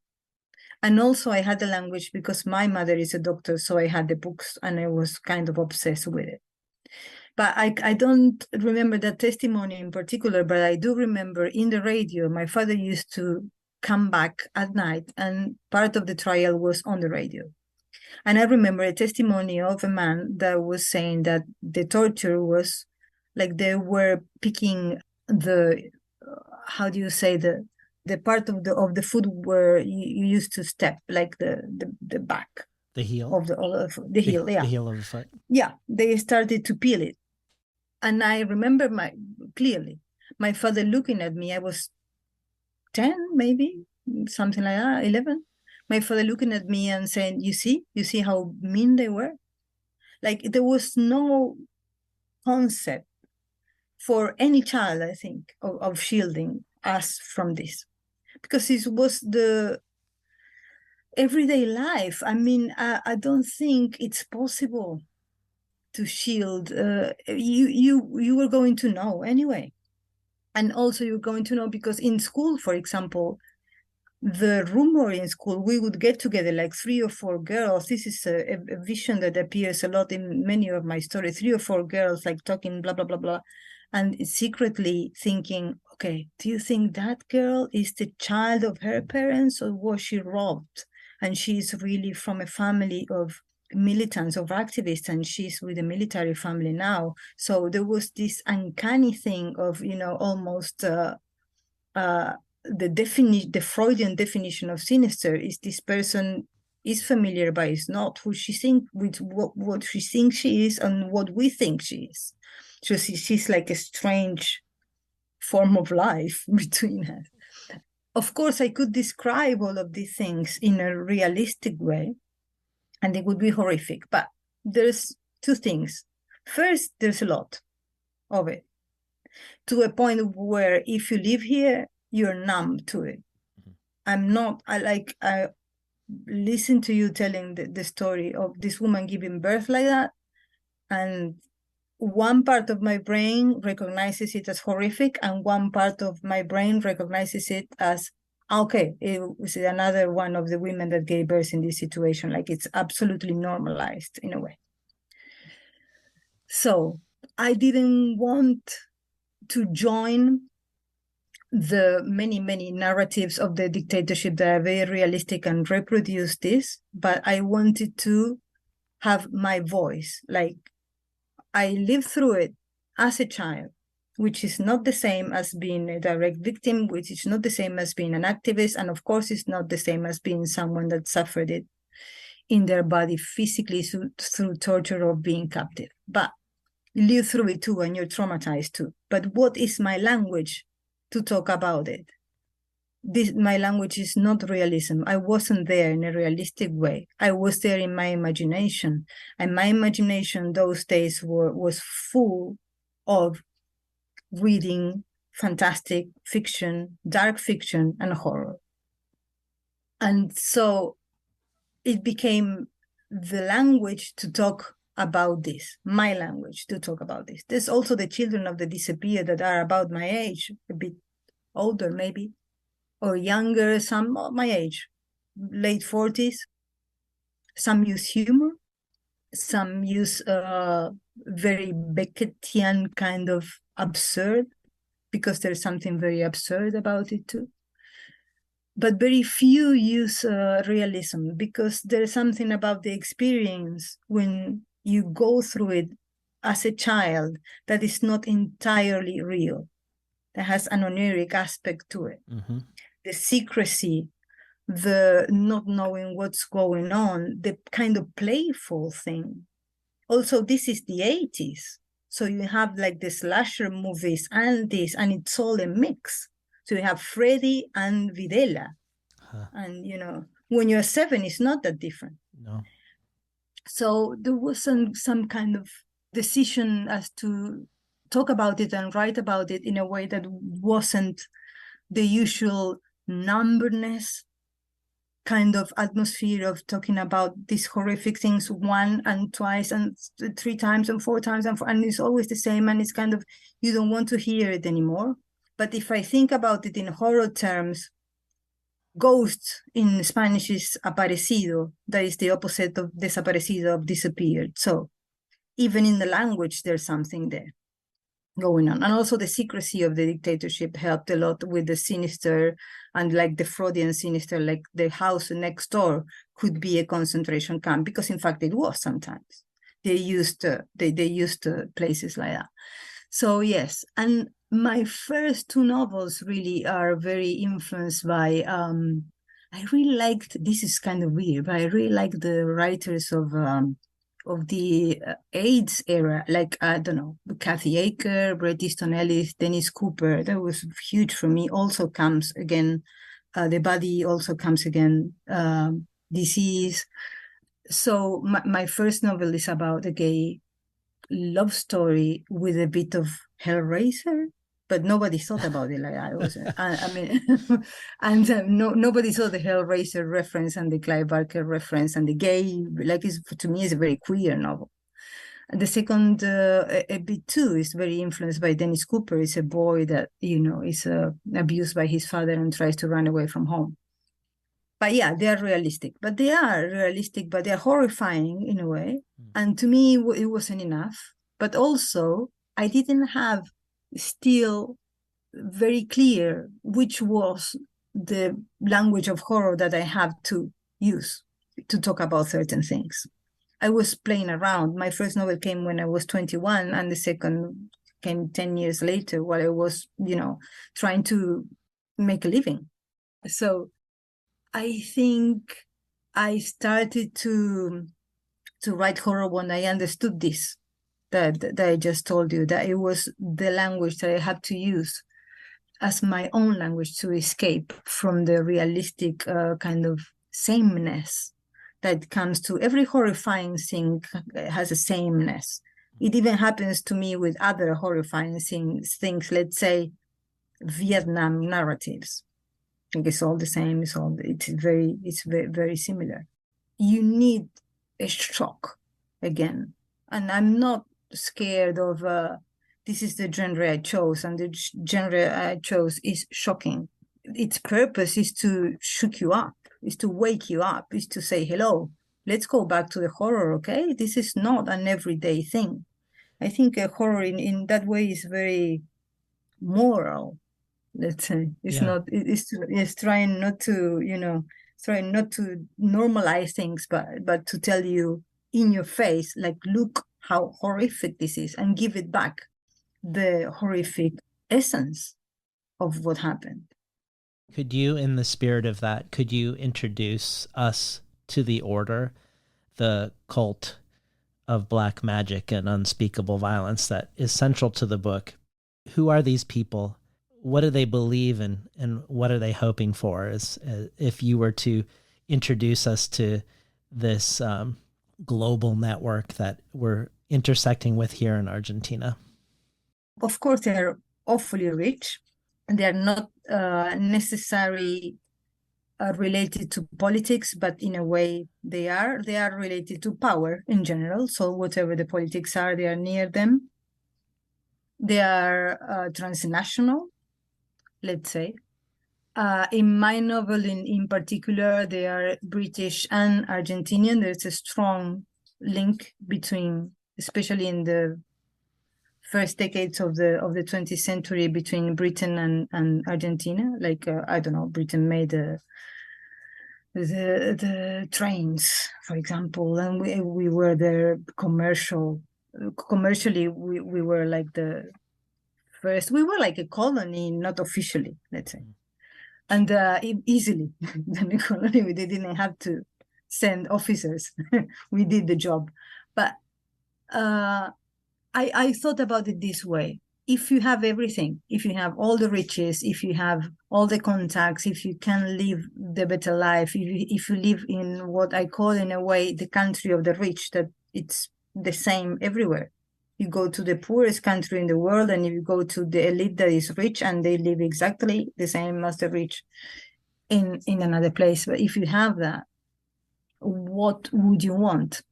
B: And also I had the language because my mother is a doctor, so I had the books and I was kind of obsessed with it. But I don't remember that testimony in particular, but I do remember in the radio, my father used to come back at night, and part of the trial was on the radio. And I remember a testimony of a man that was saying that the torture was like they were picking the, how do you say, the part of the foot where you used to step, like the back.
A: The heel?
B: Of the heel, yeah.
A: The heel of the foot.
B: Yeah, they started to peel it. And I remember clearly my father looking at me. I was 10, maybe, something like that, 11. My father looking at me and saying, you see how mean they were? Like, there was no concept for any child, I think, of shielding us from this. Because it was the everyday life. I mean, I don't think it's possible to shield. You were going to know anyway. And also you're going to know because in school, for example, the rumor in school, we would get together like 3 or 4 girls. This is a vision that appears a lot in many of my stories. 3 or 4 girls like talking blah, blah, blah, blah. And secretly thinking, okay, do you think that girl is the child of her parents, or was she robbed? And she's really from a family of militants, of activists, and she's with a military family now. So there was this uncanny thing of, you know, almost the Freudian definition of sinister is this person is familiar but is not who she thinks, with what she thinks she is and what we think she is. So she's like a strange form of life between us. Of course, I could describe all of these things in a realistic way, and it would be horrific. But there's 2 things. First, there's a lot of it, to a point where if you live here, you're numb to it. I listen to you telling the story of this woman giving birth like that, and one part of my brain recognizes it as horrific, and one part of my brain recognizes it as Okay, it was another one of the women that gave birth in this situation. Like it's absolutely normalized in a way. So I didn't want to join the many narratives of the dictatorship that are very realistic and reproduce this, but I wanted to have my voice. Like I lived through it as a child, which is not the same as being a direct victim, which is not the same as being an activist, and of course it's not the same as being someone that suffered it in their body physically through torture or being captive. But you live through it too, and you're traumatized too. But what is my language to talk about it? My language is not realism. I wasn't there in a realistic way. I was there in my imagination. And my imagination those days was full of reading fantastic fiction, dark fiction, and horror. And so it became the language to talk about this, my language to talk about this. There's also the children of the disappeared that are about my age, a bit older maybe, or younger, some my age, late 40s. Some use humor, some use very Beckettian kind of absurd, because there's something very absurd about it too. But very few use realism, because there's something about the experience when you go through it as a child that is not entirely real, that has an oniric aspect to it. Mm-hmm. The secrecy, the not knowing what's going on, the kind of playful thing. Also, this is the 80s. So you have like the slasher movies and this, and it's all a mix. So you have Freddy and Videla. Huh. And, you know, when you're 7, it's not that different. No. So there was some kind of decision as to talk about it and write about it in a way that wasn't the usual numberness kind of atmosphere of talking about these horrific things 1 and twice and 3 times and 4 times and it's always the same, and it's kind of, you don't want to hear it anymore. But if I think about it in horror terms, ghost in Spanish is aparecido, that is the opposite of desaparecido, of disappeared. So even in the language, there's something there going on. And also the secrecy of the dictatorship helped a lot with the sinister and like the Freudian sinister, like the house next door could be a concentration camp, because in fact it was sometimes. They used places like that. So yes, and my first 2 novels really are very influenced by, I really liked, this is kind of weird, but I really like the writers of the AIDS era, like, I don't know, Kathy Aker, Bret Easton Ellis, Dennis Cooper. That was huge for me. Also comes again, The Body also comes again, Disease. So my first novel is about a gay love story with a bit of Hellraiser, but nobody thought about it like that. I mean, and nobody saw the Hellraiser reference and the Clive Barker reference and the gay, like, to me, is a very queer novel. And the second, a bit too, is very influenced by Dennis Cooper. It's a boy that, you know, is abused by his father and tries to run away from home. But yeah, they are realistic, but they are horrifying in a way. And to me, it wasn't enough. But also, I didn't have still very clear which was the language of horror that I have to use to talk about certain things. I was playing around. My first novel came when I was 21, and the second came 10 years later while I was, you know, trying to make a living. So I think I started to write horror when I understood this, that I just told you, that it was the language that I had to use as my own language to escape from the realistic kind of sameness that comes to every horrifying thing. Has a sameness. It even happens to me with other horrifying things, let's say Vietnam narratives. I think it's all the same. It's very, very similar. You need a shock again. And I'm not scared of, this is the genre I chose, and the genre I chose is shocking. its purpose is to shook you up, is to wake you up, is to say, hello, let's go back to the horror, okay? This is not an everyday thing. I think a horror in that way is very moral, let's say. It's not, it's trying not to, trying not to normalize things, but to tell you in your face, like, look how horrific this is, and give it back the horrific essence of what happened.
A: Could you, in the spirit of that, could you introduce us to the order, the cult of black magic and unspeakable violence that is central to the book? Who are these people? What do they believe in, and what are they hoping for? As if you were to introduce us to this global network that we're intersecting with here in Argentina.
B: Of course, they're awfully rich. They're not necessarily related to politics, but in a way they are. They are related to power in general. So whatever the politics are, they are near them. They are transnational, let's say. In my novel in particular, they are British and Argentinian. There's a strong link between, especially in the first decades of the 20th century, between Britain and Argentina. Like, I don't know, Britain made the trains, for example, and we were there commercially, we were like the first, we were like a colony, not officially, let's say. And easily, the colony, we didn't have to send officers. We did the job. But I thought about it this way. If you have everything, if you have all the riches, if you have all the contacts, if you can live the better life, if you live in what I call, in a way, the country of the rich, that it's the same everywhere. You go to the poorest country in the world and you go to the elite that is rich, and they live exactly the same as the rich in another place. But if you have that, what would you want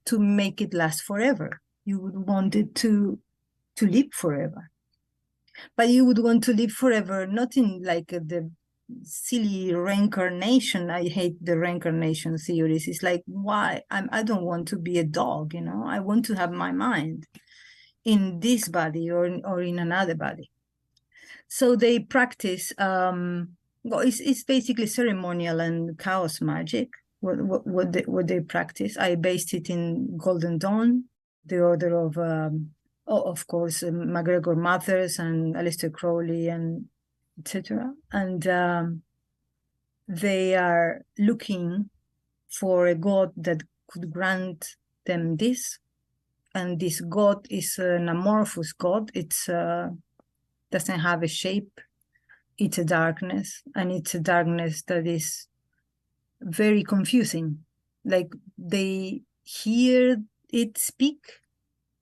B: to make it last forever? You would want it to live forever. But you would want to live forever, not in like the silly reincarnation. I hate the reincarnation theories. It's like, why? I don't want to be a dog, I want to have my mind in this body or in another body. So they practice, it's basically ceremonial and chaos magic, what they practice. I based it in Golden Dawn, the order of course, MacGregor Mathers and Aleister Crowley and etc. And they are looking for a god that could grant them this. And this god is an amorphous god. It's doesn't have a shape. It's a darkness, and it's a darkness that is very confusing. Like, they hear it speak,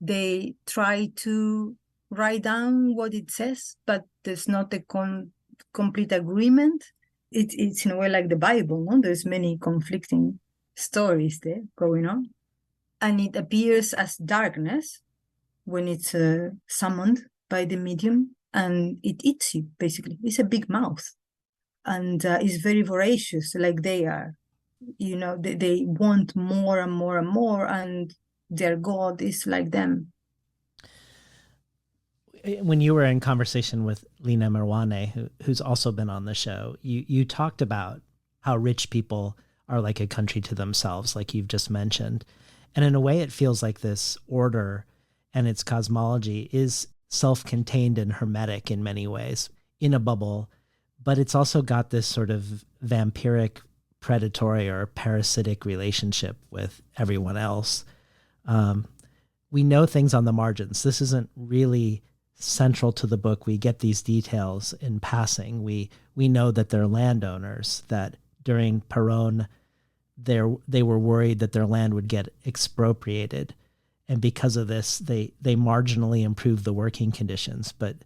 B: they try to write down what it says, but there's not a complete agreement. It's in a way like the Bible, no? There's many conflicting stories there going on. And it appears as darkness when it's summoned by the medium, and it eats you, basically. It's a big mouth, and it's very voracious, like they are. They want more and more and more, and their god is like them.
A: When you were in conversation with Lina Merwane, who's also been on the show, you talked about how rich people are like a country to themselves, like you've just mentioned. And in a way, it feels like this order and its cosmology is self-contained and hermetic in many ways, in a bubble, but it's also got this sort of vampiric, predatory or parasitic relationship with everyone else. We know things on the margins. This isn't really central to the book. We get these details in passing. We know that they're landowners, that during Perón, they were worried that their land would get expropriated. And because of this, they marginally improve the working conditions. But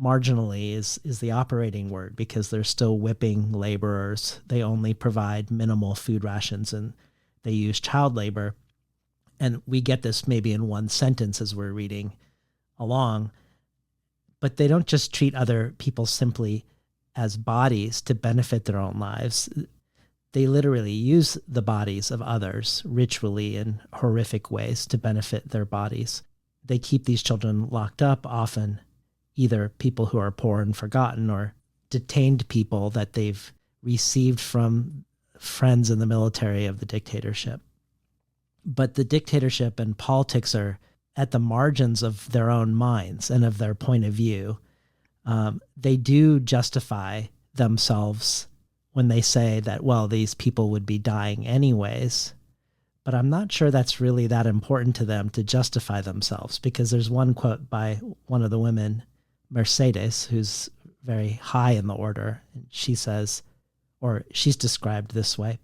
A: marginally is the operating word, because they're still whipping laborers. They only provide minimal food rations, and they use child labor. And we get this maybe in one sentence as we're reading along. But they don't just treat other people simply as bodies to benefit their own lives. They literally use the bodies of others ritually in horrific ways to benefit their bodies. They keep these children locked up, often either people who are poor and forgotten or detained people that they've received from friends in the military of the dictatorship. But the dictatorship and politics are at the margins of their own minds and of their point of view. They do justify themselves when they say that, well, these people would be dying anyways. But I'm not sure that's really that important to them to justify themselves, because there's one quote by one of the women, Mercedes, who's very high in the order. She says, or she's described this way: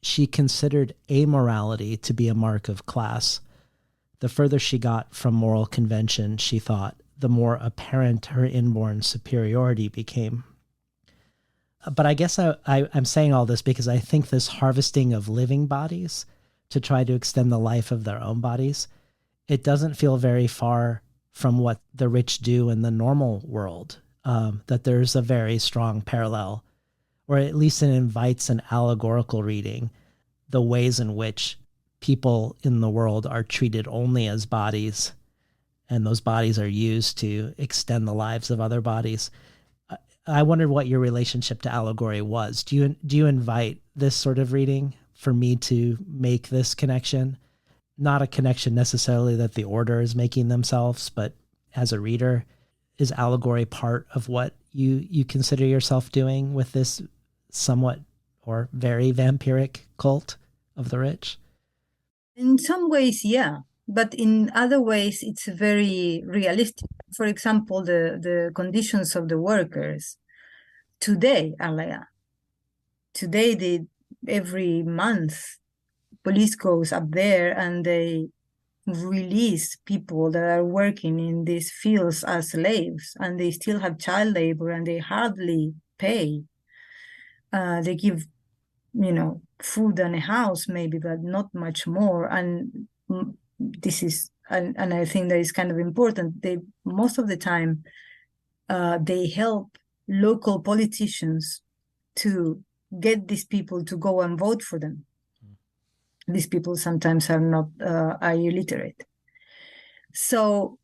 A: she considered amorality to be a mark of class. The further she got from moral convention, she thought, the more apparent her inborn superiority became. But I guess I'm saying all this because I think this harvesting of living bodies to try to extend the life of their own bodies, it doesn't feel very far from what the rich do in the normal world, that there's a very strong parallel, or at least it invites an allegorical reading, the ways in which people in the world are treated only as bodies, and those bodies are used to extend the lives of other bodies. I wondered what your relationship to allegory was. Do you invite this sort of reading for me to make this connection? Not a connection necessarily that the order is making themselves, but as a reader, is allegory part of what you consider yourself doing with this somewhat or very vampiric cult of the rich?
B: In some ways, yeah. But in other ways, it's very realistic. For example, the conditions of the workers today are like that. Today, every month, police goes up there and they release people that are working in these fields as slaves, and they still have child labor and they hardly pay. They give, food and a house maybe, but not much more. And this is, and I think that is kind of important. They most of the time they help local politicians to get these people to go and vote for them. These people sometimes are not are illiterate. So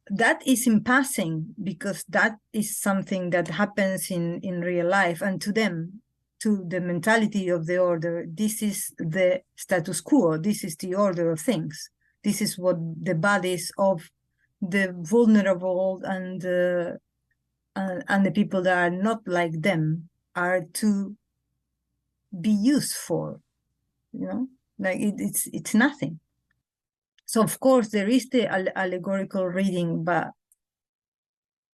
B: that is in passing, because that is something that happens in real life, and to them, to the mentality of the order, this is the status quo, this is the order of things. This is what the bodies of the vulnerable and the people that are not like them are to be used for, like it's nothing. So of course there is the allegorical reading, but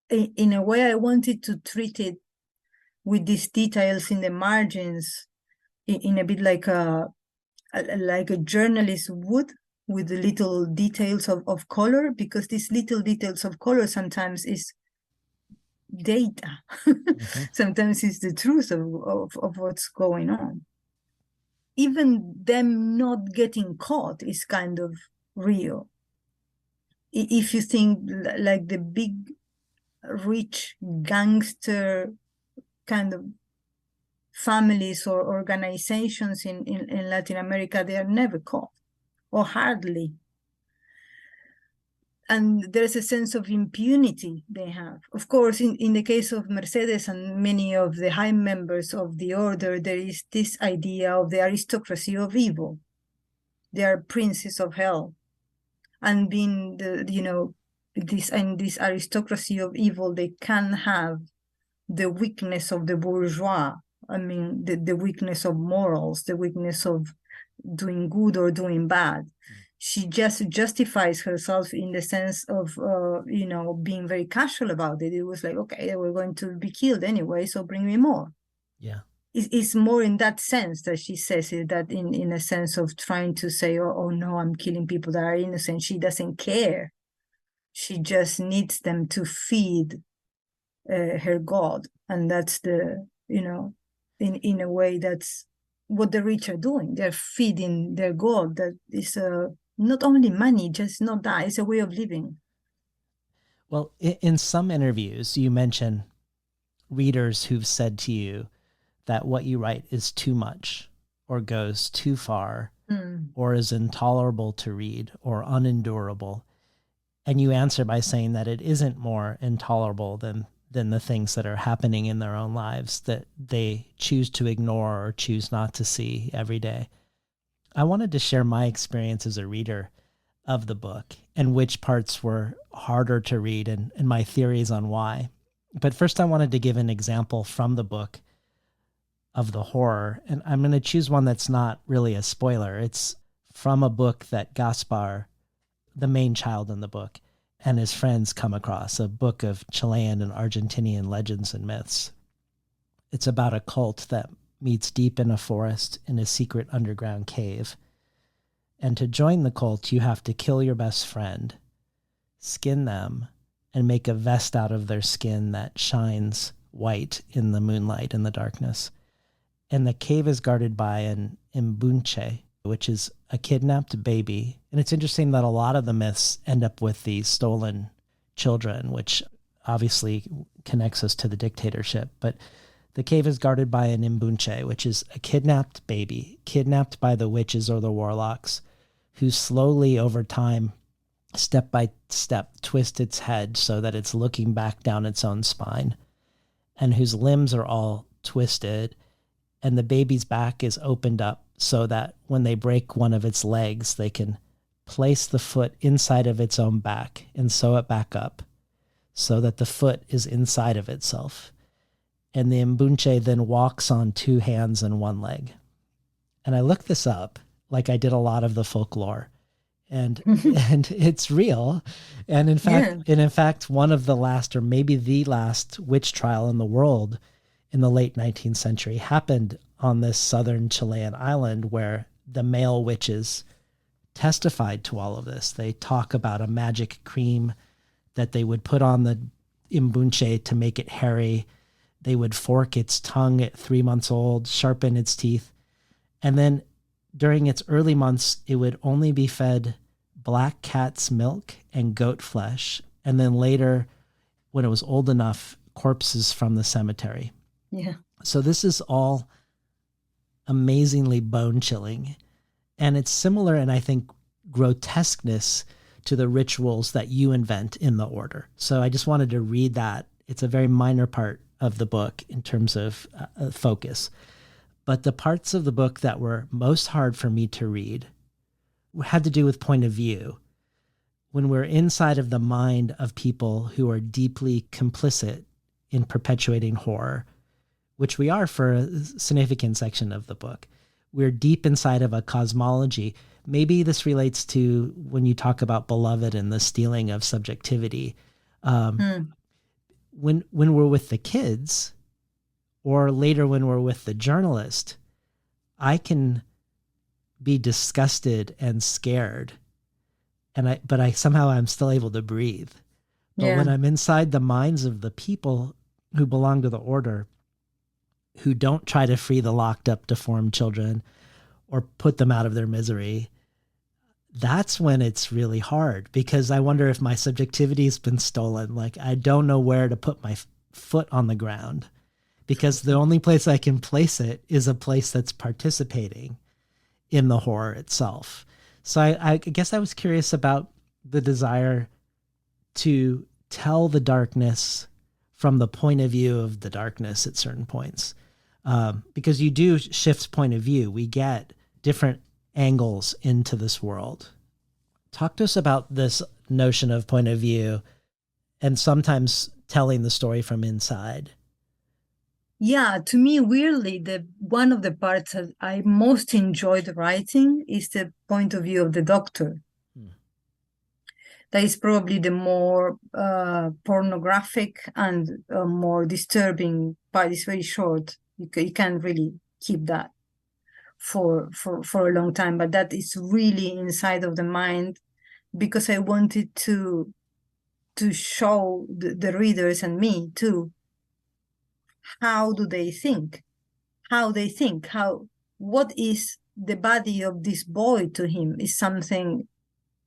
B: in a way I wanted to treat it with these details in the margins, in a bit like a journalist would, with the little details of color, because these little details of color sometimes is data. Mm-hmm. Sometimes it's the truth of what's going on. Even them not getting caught is kind of real. If you think like the big rich gangster kind of families or organizations in Latin America, they are never caught, or hardly. And there's a sense of impunity they have. Of course, in the case of Mercedes and many of the high members of the order, there is this idea of the aristocracy of evil. They are princes of hell. And being this aristocracy of evil, they can have the weakness of the bourgeois. I mean, the weakness of morals, the weakness of doing good or doing bad. She just justifies herself in the sense of, being very casual about it. It was like, okay, we're going to be killed anyway, so bring me more.
A: Yeah.
B: It's more in that sense that she says it, that in a sense of trying to say, oh no, I'm killing people that are innocent. She doesn't care. She just needs them to feed her God. And that's in a way, that's what the rich are doing. They're feeding their God. That is not only money, just not that. It's a way of living.
A: Well, in some interviews, you mention readers who've said to you that what you write is too much or goes too far or is intolerable to read or unendurable. And you answer by saying that it isn't more intolerable than the things that are happening in their own lives that they choose to ignore or choose not to see every day. I wanted to share my experience as a reader of the book and which parts were harder to read and my theories on why. But first I wanted to give an example from the book of the horror. And I'm going to choose one that's not really a spoiler. It's from a book that Gaspar, the main child in the book, and his friends come across, a book of Chilean and Argentinian legends and myths. It's about a cult that meets deep in a forest in a secret underground cave. And to join the cult, you have to kill your best friend, skin them, and make a vest out of their skin that shines white in the moonlight in the darkness. And the cave is guarded by an imbunche, which is a kidnapped baby. And it's interesting that a lot of the myths end up with these stolen children, which obviously connects us to the dictatorship. But the cave is guarded by an imbunche, which is a kidnapped baby, kidnapped by the witches or the warlocks, who slowly over time, step by step, twist its head so that it's looking back down its own spine, and whose limbs are all twisted, and the baby's back is opened up so that when they break one of its legs, they can place the foot inside of its own back and sew it back up so that the foot is inside of itself. And the imbunche then walks on two hands and one leg. And I looked this up, like I did a lot of the folklore, and it's real. And in fact, one of the last, or maybe the last, witch trial in the world in the late 19th century happened on this southern Chilean island, where the male witches testified to all of this. They talk about a magic cream that they would put on the imbunche to make it hairy. They would fork its tongue at 3 months old, sharpen its teeth. And then during its early months, it would only be fed black cat's milk and goat flesh. And then later, when it was old enough, corpses from the cemetery.
B: Yeah.
A: So this is all amazingly bone-chilling. And it's similar, and I think grotesqueness to the rituals that you invent in the order. So I just wanted to read that. It's a very minor part of the book in terms of focus. But the parts of the book that were most hard for me to read had to do with point of view. When we're inside of the mind of people who are deeply complicit in perpetuating horror, which we are for a significant section of the book, we're deep inside of a cosmology. Maybe this relates to when you talk about beloved and the stealing of subjectivity. When we're with the kids, or later when we're with the journalist, I can be disgusted and scared, but I'm still able to breathe. But when I'm inside the minds of the people who belong to the order, who don't try to free the locked up, deformed children or put them out of their misery, that's when it's really hard, because I wonder if my subjectivity has been stolen. Like, I don't know where to put my foot on the ground, because the only place I can place it is a place that's participating in the horror itself. So I guess I was curious about the desire to tell the darkness from the point of view of the darkness at certain points. Because you do shift point of view. We get different angles into this world. Talk to us about this notion of point of view and sometimes telling the story from inside.
B: Yeah, to me, weirdly, one of the parts that I most enjoyed writing is the point of view of the doctor. That is probably the more pornographic and more disturbing part. It's very short. You can't really keep that for a long time, but that is really inside of the mind, because I wanted to show the readers and me too, how do they think, what is the body of this boy to him? Is something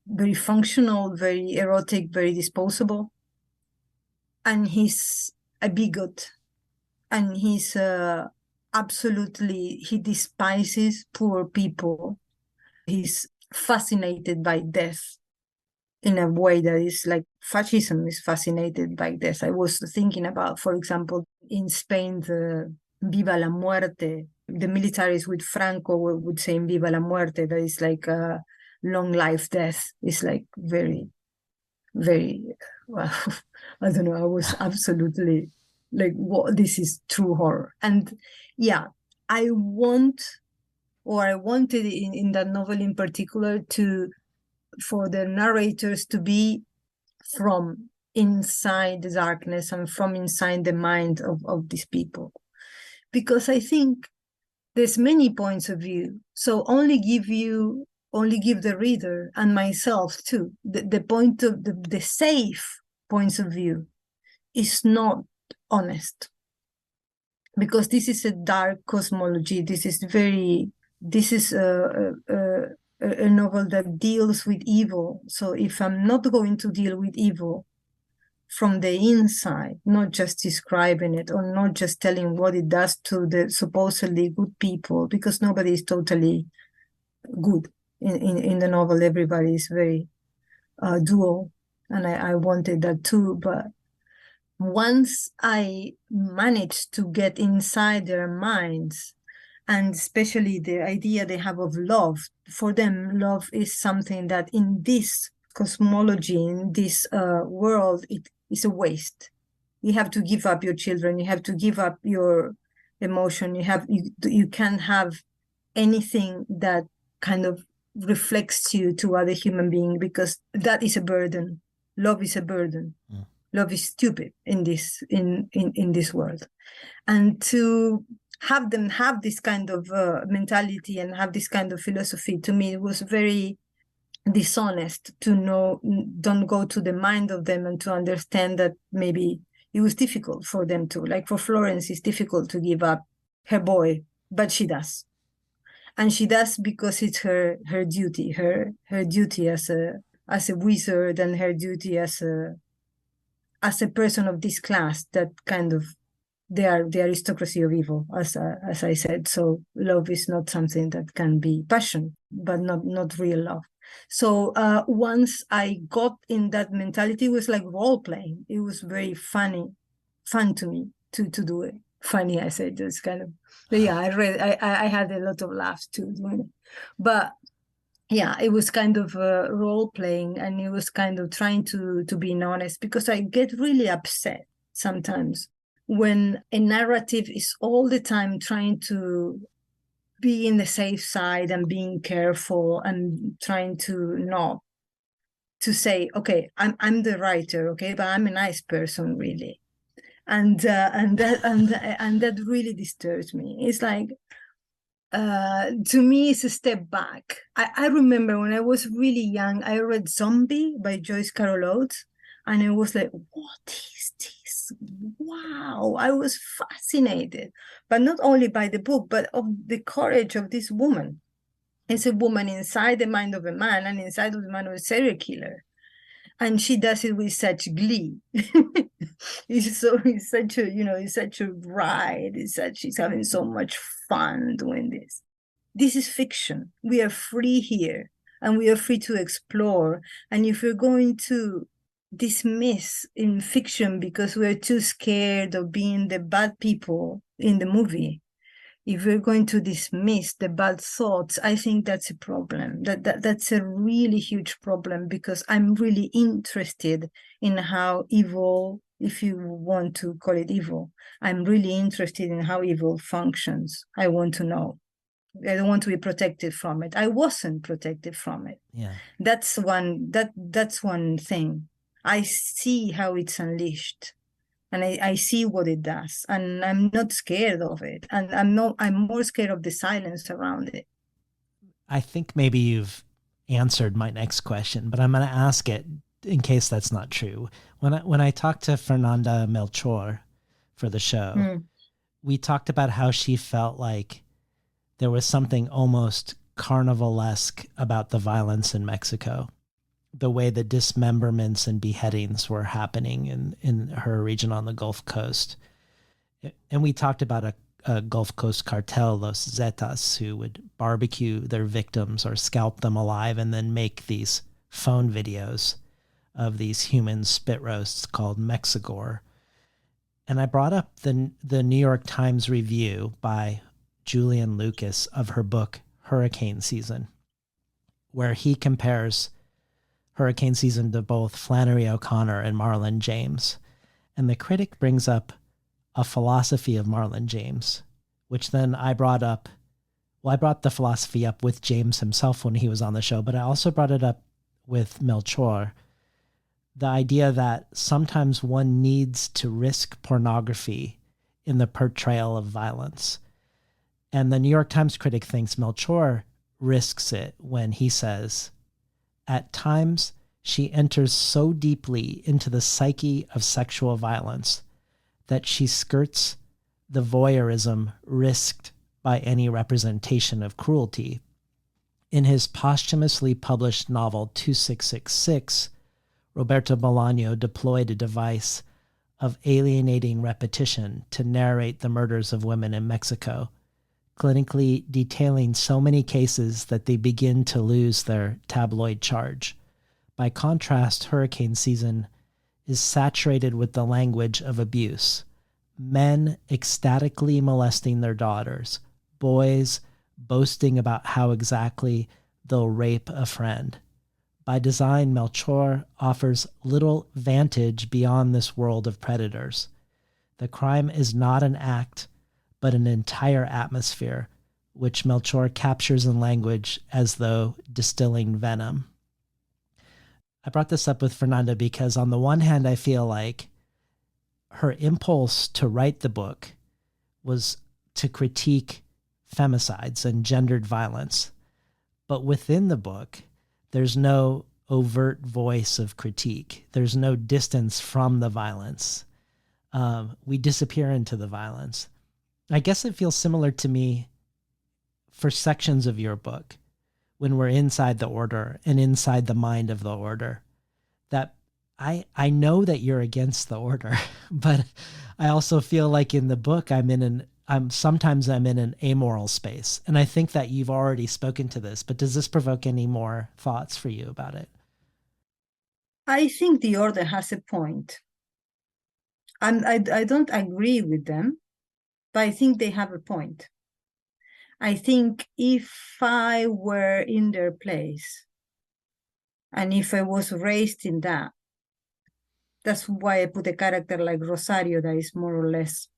B: very functional, very erotic, very disposable, and he's a bigot, and he's absolutely, he despises poor people. He's fascinated by death in a way that is like fascism is fascinated by death. I was thinking about, for example, in Spain, the Viva la Muerte, the militaries with Franco would say Viva la Muerte, that is like a long life death. It's like very, very, well, I don't know, I was absolutely like, what, this is true horror. And yeah, I wanted in that novel in particular for the narrators to be from inside the darkness and from inside the mind of these people. Because I think there's many points of view. So only give the reader and myself too, the point of the safe points of view is not honest. Because this is a dark cosmology. This is a novel that deals with evil. So if I'm not going to deal with evil from the inside, not just describing it or not just telling what it does to the supposedly good people, because nobody is totally good in the novel. Everybody is very dual, and I wanted that too. But once I managed to get inside their minds, and especially the idea they have of love, for them, love is something that in this cosmology, in this world, it is a waste. You have to give up your children. You have to give up your emotion. You can't have anything that kind of reflects you to other human being, because that is a burden. Love is a burden. Mm. Love is stupid in this world. And to have them have this kind of mentality and have this kind of philosophy, to me, it was very dishonest to don't go to the mind of them and to understand that maybe it was difficult for them to, like for Florence, it's difficult to give up her boy, but she does. And she does because it's her duty, her duty as a wizard, and her duty as a person of this class, that kind of, they are the aristocracy of evil, as I said. So love is not something that can be passion, but not real love. So once I got in that mentality, it was like role playing. It was very fun to me to do it. Funny, I said, just kind of. But yeah, I had a lot of laughs too doing it. But yeah, it was kind of role playing, and it was kind of trying to be honest, because I get really upset sometimes when a narrative is all the time trying to be in the safe side and being careful and trying to not to say, okay, I'm the writer, okay, but I'm a nice person, really, and that really disturbs me. It's like, to me, it's a step back. I remember when I was really young, I read Zombie by Joyce Carol Oates, and I was like, what is this? Wow, I was fascinated, but not only by the book, but of the courage of this woman. It's a woman inside the mind of a man, and inside of the mind of a serial killer. And she does it with such glee. It's such a ride. She's having so much fun doing this. This is fiction. We are free here, and we are free to explore. And if we're going to dismiss in fiction because we're too scared of being the bad people in the movie, if we're going to dismiss the bad thoughts, I think that's a problem. That's a really huge problem, because I'm really interested in how evil, if you want to call it evil, I'm really interested in how evil functions. I want to know. I don't want to be protected from it. I wasn't protected from it.
A: Yeah.
B: That's one thing. I see how it's unleashed. And I see what it does, and I'm not scared of it. And I'm more scared of the silence around it.
A: I think maybe you've answered my next question, but I'm going to ask it in case that's not true. When I talked to Fernanda Melchor for the show, we talked about how she felt like there was something almost carnivalesque about the violence in Mexico. The way the dismemberments and beheadings were happening in her region on the Gulf Coast. And we talked about a Gulf Coast cartel, Los Zetas, who would barbecue their victims or scalp them alive and then make these phone videos of these human spit roasts called Mexigore. And I brought up the New York Times review by Julian Lucas of her book Hurricane Season, where he compares Hurricane Season to both Flannery O'Connor and Marlon James. And the critic brings up a philosophy of Marlon James, which then I brought up. Well, I brought the philosophy up with James himself when he was on the show, but I also brought it up with Melchor. The idea that sometimes one needs to risk pornography in the portrayal of violence. And the New York Times critic thinks Melchor risks it when he says, at times, she enters so deeply into the psyche of sexual violence that she skirts the voyeurism risked by any representation of cruelty. In his posthumously published novel 2666, Roberto Bolaño deployed a device of alienating repetition to narrate the murders of women in Mexico, clinically detailing so many cases that they begin to lose their tabloid charge. By contrast, Hurricane Season is saturated with the language of abuse. Men ecstatically molesting their daughters, boys boasting about how exactly they'll rape a friend. By design, Melchor offers little vantage beyond this world of predators. The crime is not an act, but an entire atmosphere, which Melchor captures in language as though distilling venom. I brought this up with Fernanda because on the one hand, I feel like her impulse to write the book was to critique femicides and gendered violence. But within the book, there's no overt voice of critique. There's no distance from the violence. We disappear into the violence. I guess it feels similar to me for sections of your book when we're inside the order and inside the mind of the order, that I know that you're against the order, but I also feel like in the book sometimes I'm in an amoral space. And I think that you've already spoken to this, but does this provoke any more thoughts for you about it?
B: I think the order has a point. I don't agree with them, but I think they have a point. I think if I were in their place, and if I was raised in that, that's why I put a character like Rosario that is more or less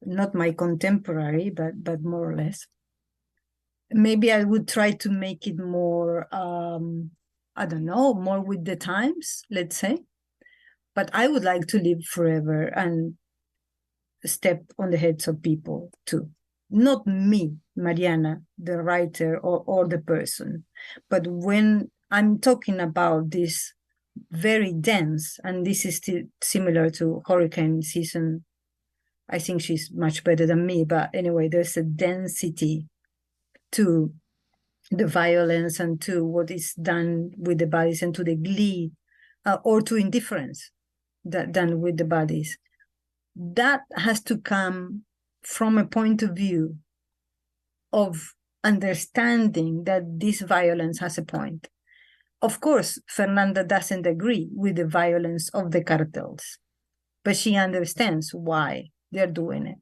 B: not my contemporary, but more or less. Maybe I would try to make it more, I don't know, more with the times, let's say. But I would like to live forever and step on the heads of people too. Not me, Mariana, the writer or the person, but when I'm talking about this very dense, and this is still similar to Hurricane Season. I think she's much better than me, but anyway, there's a density to the violence and to what is done with the bodies and to the glee or to indifference done with the bodies. That has to come from a point of view of understanding that this violence has a point. Of course, Fernanda doesn't agree with the violence of the cartels, but she understands why they're doing it.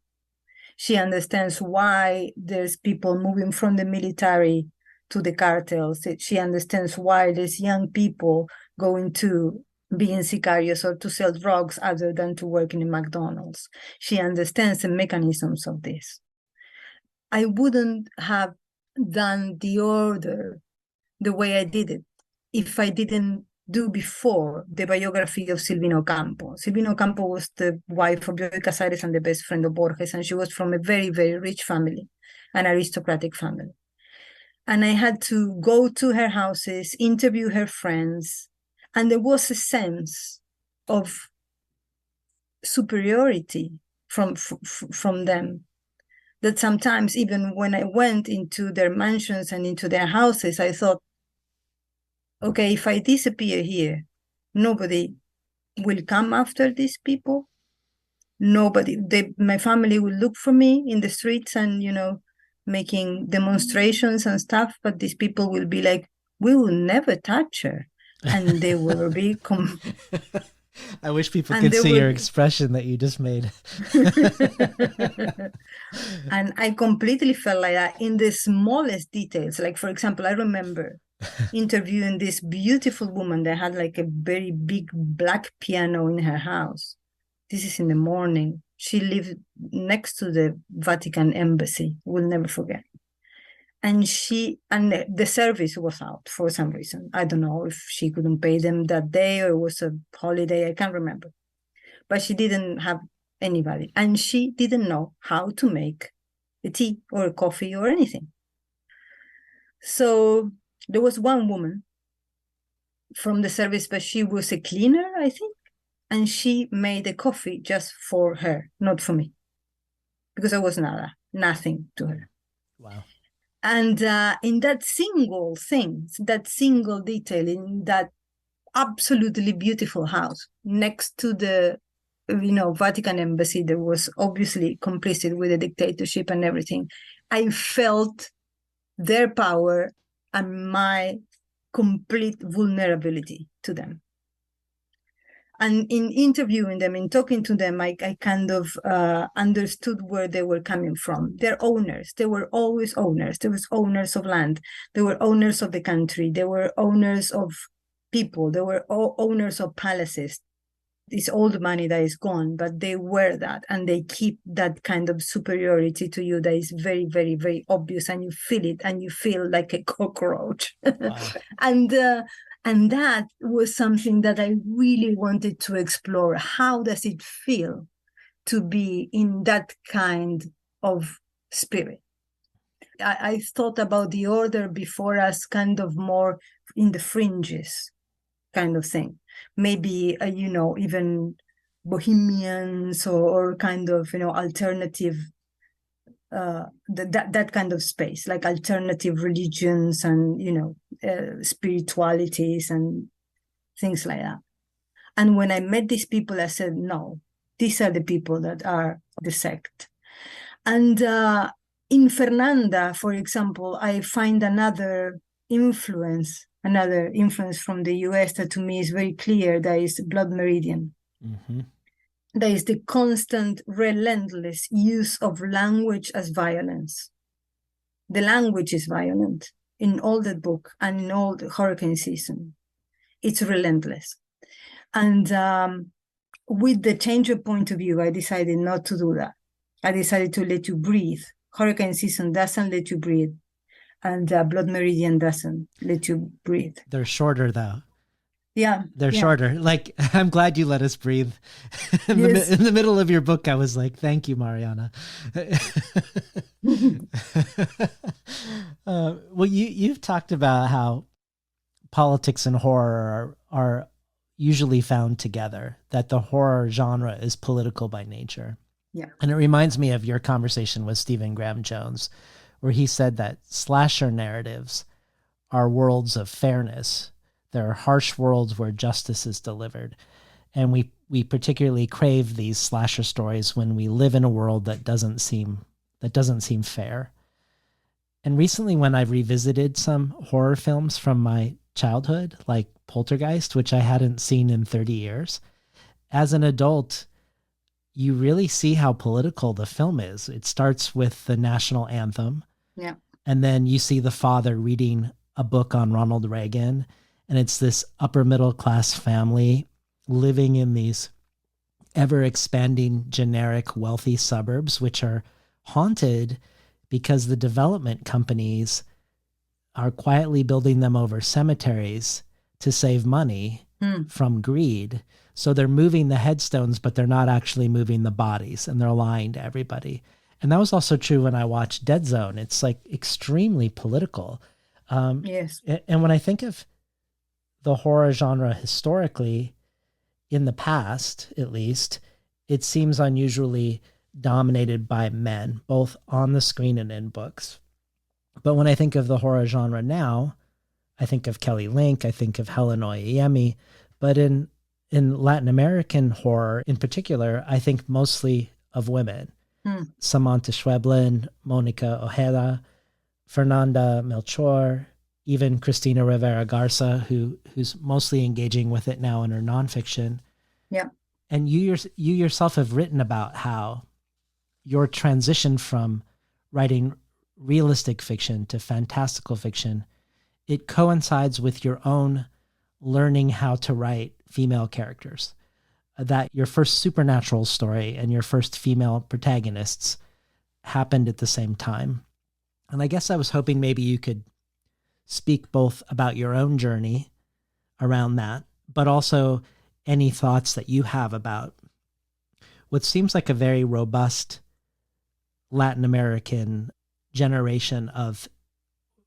B: She understands why there's people moving from the military to the cartels. She understands why there's young people going to being sicarios or to sell drugs other than to work in a McDonald's. She understands the mechanisms of this. I wouldn't have done the order the way I did it if I didn't do before the biography of Silvina Ocampo. Silvina Ocampo was the wife of Bioy Casares and the best friend of Borges, and she was from a very, very rich family, an aristocratic family. And I had to go to her houses, interview her friends, and there was a sense of superiority from them, that sometimes even when I went into their mansions and into their houses, I thought, okay, if I disappear here, nobody will come after these people. Nobody, my family would look for me in the streets and, making demonstrations and stuff, but these people will be like, we will never touch her. And they will be,
A: I wish people
B: and
A: could
B: they
A: see your
B: will,
A: expression that you just made.
B: and I completely felt like that in the smallest details. Like, for example, I remember interviewing this beautiful woman that had like a very big black piano in her house. This is in the morning. She lived next to the Vatican embassy. We'll never forget. And the service was out for some reason. I don't know if she couldn't pay them that day or it was a holiday. I can't remember. But she didn't have anybody. And she didn't know how to make a tea or a coffee or anything. So there was one woman from the service, but she was a cleaner, I think. And she made a coffee just for her, not for me, because I was nothing to her.
A: Wow.
B: And in that single thing, that single detail, in that absolutely beautiful house next to the, Vatican embassy that was obviously complicit with the dictatorship and everything, I felt their power and my complete vulnerability to them. And in interviewing them, in talking to them, I kind of understood where they were coming from. They're owners. They were always owners. There was owners of land. They were owners of the country. They were owners of people. They were owners of palaces. It's all the money that is gone, but they were that, and they keep that kind of superiority to you that is very, very, very obvious, and you feel it, and you feel like a cockroach. Wow. And that was something that I really wanted to explore. How does it feel to be in that kind of spirit? I thought about the order before us kind of more in the fringes kind of thing. Maybe, even bohemians or kind of, alternative, that kind of space, like alternative religions and, spiritualities and things like that. And when I met these people, I said, no, these are the people that are the sect. And in Fernanda, for example, I find another influence from the US that to me is very clear. That is Blood Meridian. Mm-hmm. That is the constant, relentless use of language as violence. The language is violent in all that book and in all the hurricane season. It's relentless. And with the change of point of view, I decided not to do that. I decided to let you breathe. Hurricane season doesn't let you breathe. And Blood Meridian doesn't let you breathe.
A: They're shorter, though.
B: Yeah.
A: They're shorter. Like, I'm glad you let us breathe. In the middle of your book, I was like, thank you, Mariana. Well, you've talked about how politics and horror are usually found together, that the horror genre is political by nature.
B: Yeah.
A: And it reminds me of your conversation with Stephen Graham Jones, where he said that slasher narratives are worlds of fairness. There are harsh worlds where justice is delivered. And we particularly crave these slasher stories when we live in a world that doesn't seem fair. And recently, when I've revisited some horror films from my childhood, like Poltergeist, which I hadn't seen in 30 years, as an adult, you really see how political the film is. It starts with the national anthem.
B: Yeah.
A: And then you see the father reading a book on Ronald Reagan. And it's this upper middle class family living in these ever expanding generic wealthy suburbs, which are haunted because the development companies are quietly building them over cemeteries to save money from greed. So they're moving the headstones, but they're not actually moving the bodies, and they're lying to everybody. And that was also true when I watched Dead Zone. It's like extremely political.
B: Yes.
A: And when I think of the horror genre historically, in the past, at least, it seems unusually dominated by men, both on the screen and in books. But when I think of the horror genre now, I think of Kelly Link, I think of Helen Oyeyemi, but in In Latin American horror in particular, I think mostly of women. Samantha Schweblin, Monica Ojeda, Fernanda Melchor, even Cristina Rivera Garza, who's mostly engaging with it now in her nonfiction.
B: Yeah.
A: And you yourself have written about how your transition from writing realistic fiction to fantastical fiction, it coincides with your own learning how to write female characters. That your first supernatural story and your first female protagonists happened at the same time. And I guess I was hoping maybe you could speak both about your own journey around that, but also any thoughts that you have about what seems like a very robust Latin American generation of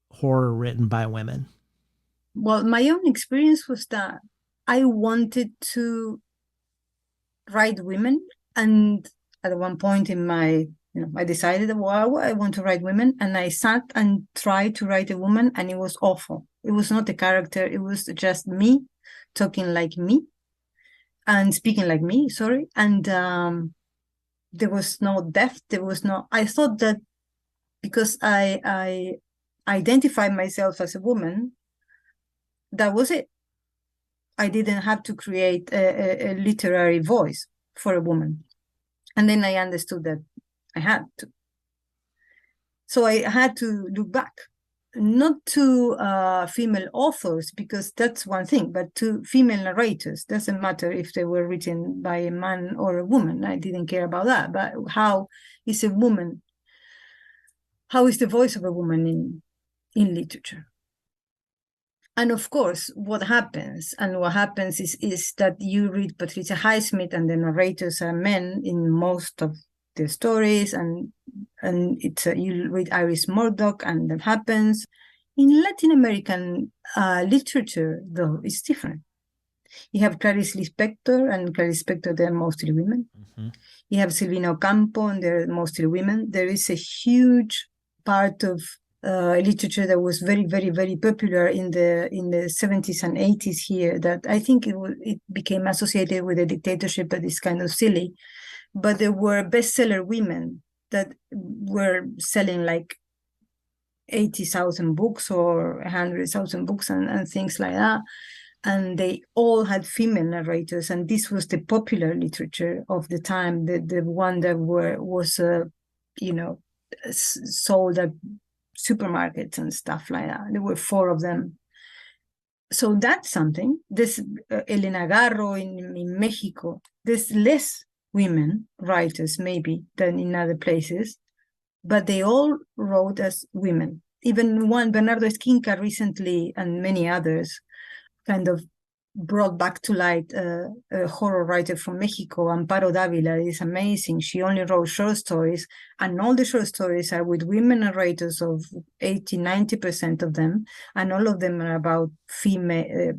A: horror written by women.
B: Well, my own experience was that I wanted to write women, and at one point in my, I decided, well, I want to write women, and I sat and tried to write a woman, and it was awful. It was not a character, it was just me talking like me and speaking like me, sorry. And there was no depth, I thought that because I identified myself as a woman, that was it. I didn't have to create a literary voice for a woman. And then I understood that I had to. So I had to look back, not to female authors, because that's one thing, but to female narrators. Doesn't matter if they were written by a man or a woman. I didn't care about that. But how is the voice of a woman in literature? And of course, what happens is that you read Patricia Highsmith and the narrators are men in most of the stories, and it's you read Iris Murdoch and that happens. In Latin American literature, though, it's different. You have Clarice Lispector, and Clarice Lispector, they're mostly women. Mm-hmm. You have Silvina Ocampo, and they're mostly women. There is a huge part of literature that was very, very, very popular in the 70s and 80s here, that I think it became associated with a dictatorship that is kind of silly. But there were bestseller women that were selling like 80,000 books or 100,000 books and things like that. And they all had female narrators, and this was the popular literature of the time, the one that was sold at supermarkets and stuff like that. There were 4 of them. So that's something. There's Elena Garro in Mexico. There's less women writers maybe than in other places, but they all wrote as women. Even one, Bernardo Esquinca recently, and many others, kind of brought back to light a horror writer from Mexico, Amparo Dávila. Is amazing. She only wrote short stories, and all the short stories are with women narrators of 80-90% of them, and all of them are about female,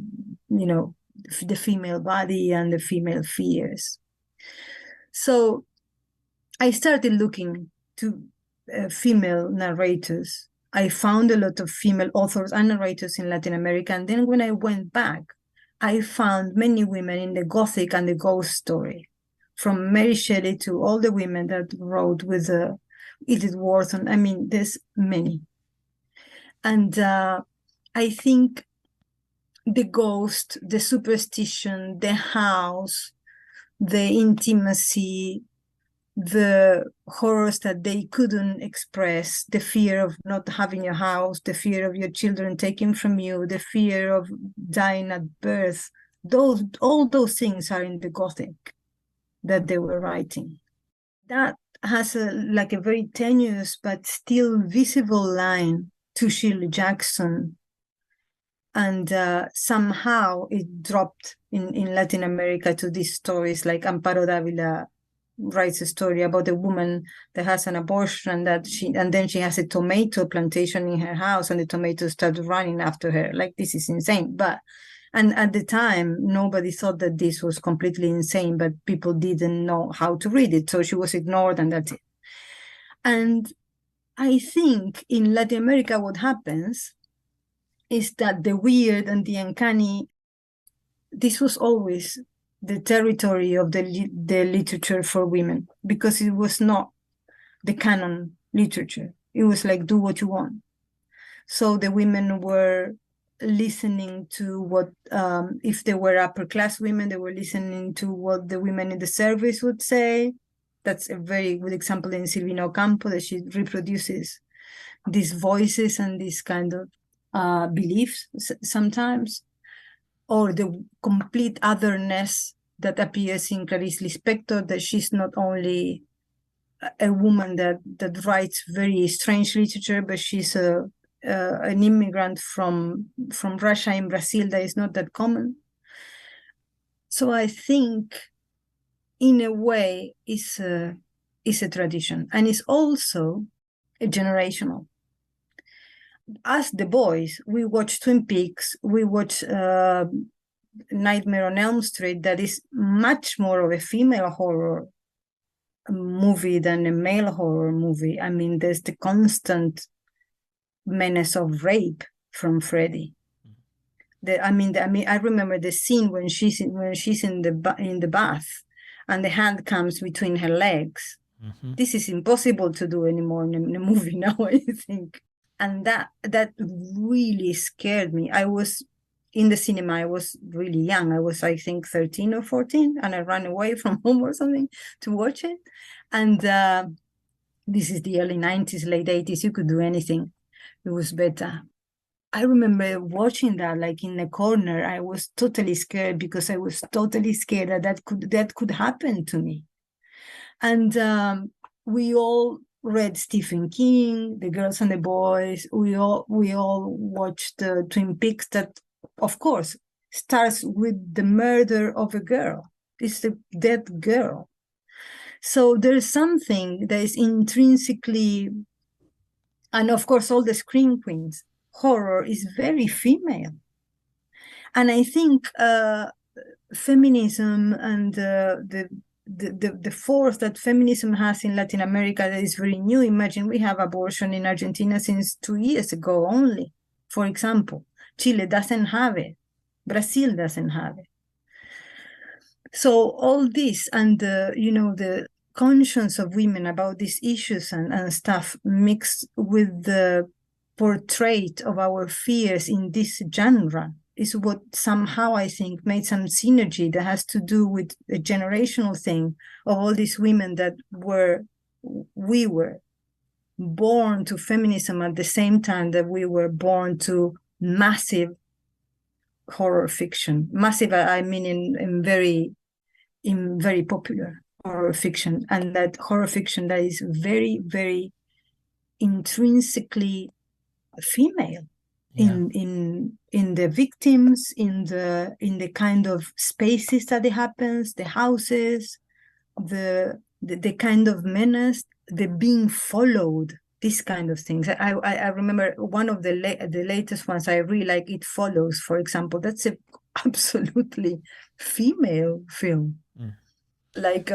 B: the female body and the female fears. So I started looking to female narrators. I found a lot of female authors and narrators in Latin America, and then when I went back, I found many women in the Gothic and the ghost story, from Mary Shelley to all the women that wrote with Edith Wharton. I mean, there's many. And I think the ghost, the superstition, the house, the intimacy, the horrors that they couldn't express, the fear of not having your house, the fear of your children taken from you, the fear of dying at birth, all those things are in the Gothic that they were writing. That has a very tenuous but still visible line to Shirley Jackson, and somehow it dropped in Latin America to these stories, like Amparo Dávila writes a story about a woman that has an abortion, and then she has a tomato plantation in her house, and the tomatoes start running after her. Like, this is insane. And at the time, nobody thought that this was completely insane, but people didn't know how to read it, so she was ignored, and that's it. And I think in Latin America, what happens is that the weird and the uncanny, this was always the territory of the literature for women, because it was not the canon literature. It was like, do what you want. So the women were listening to what, if they were upper class women, they were listening to what the women in the service would say. That's a very good example in Silvina Ocampo, that she reproduces these voices and these kind of beliefs sometimes, or the complete otherness that appears in Clarice Lispector, that she's not only a woman that writes very strange literature, but she's an immigrant from Russia in Brazil that is not that common. So I think, in a way, it's a tradition, and it's also a generational. As the boys, we watch Twin Peaks, we watch Nightmare on Elm Street, that is much more of a female horror movie than a male horror movie. I mean, there's the constant menace of rape from Freddy. I remember the scene when she's in the bath, and the hand comes between her legs. Mm-hmm. This is impossible to do anymore in a movie now, I think. And that really scared me. I was in the cinema, I was really young. I was, I think, 13 or 14, and I ran away from home or something to watch it. And this is the early 90s, late 80s. You could do anything. It was better. I remember watching that, like, in the corner. I was totally scared, because I was totally scared that could happen to me. And we all read Stephen King, The Girls and the Boys. We all watched Twin Peaks, that, of course, starts with the murder of a girl. It's the dead girl. So there's something that is intrinsically, and of course, all the Scream Queens, horror is very female. And I think feminism and the force that feminism has in Latin America, that is very new. Imagine, we have abortion in Argentina since 2 years ago only, for example. Chile doesn't have it. Brazil doesn't have it. So all this, and the conscience of women about these issues and stuff, mixed with the portrait of our fears in this genre, is what somehow, I think, made some synergy that has to do with a generational thing of all these women that we were born to feminism at the same time that we were born to massive horror fiction. Massive, I mean, in very popular horror fiction, and that horror fiction that is very, very intrinsically female. Yeah. In the victims, in the kind of spaces that it happens, the houses, the kind of menace, the being followed, these kind of things. I remember one of the latest ones I really like, It Follows, for example. That's a absolutely female film. Mm. Like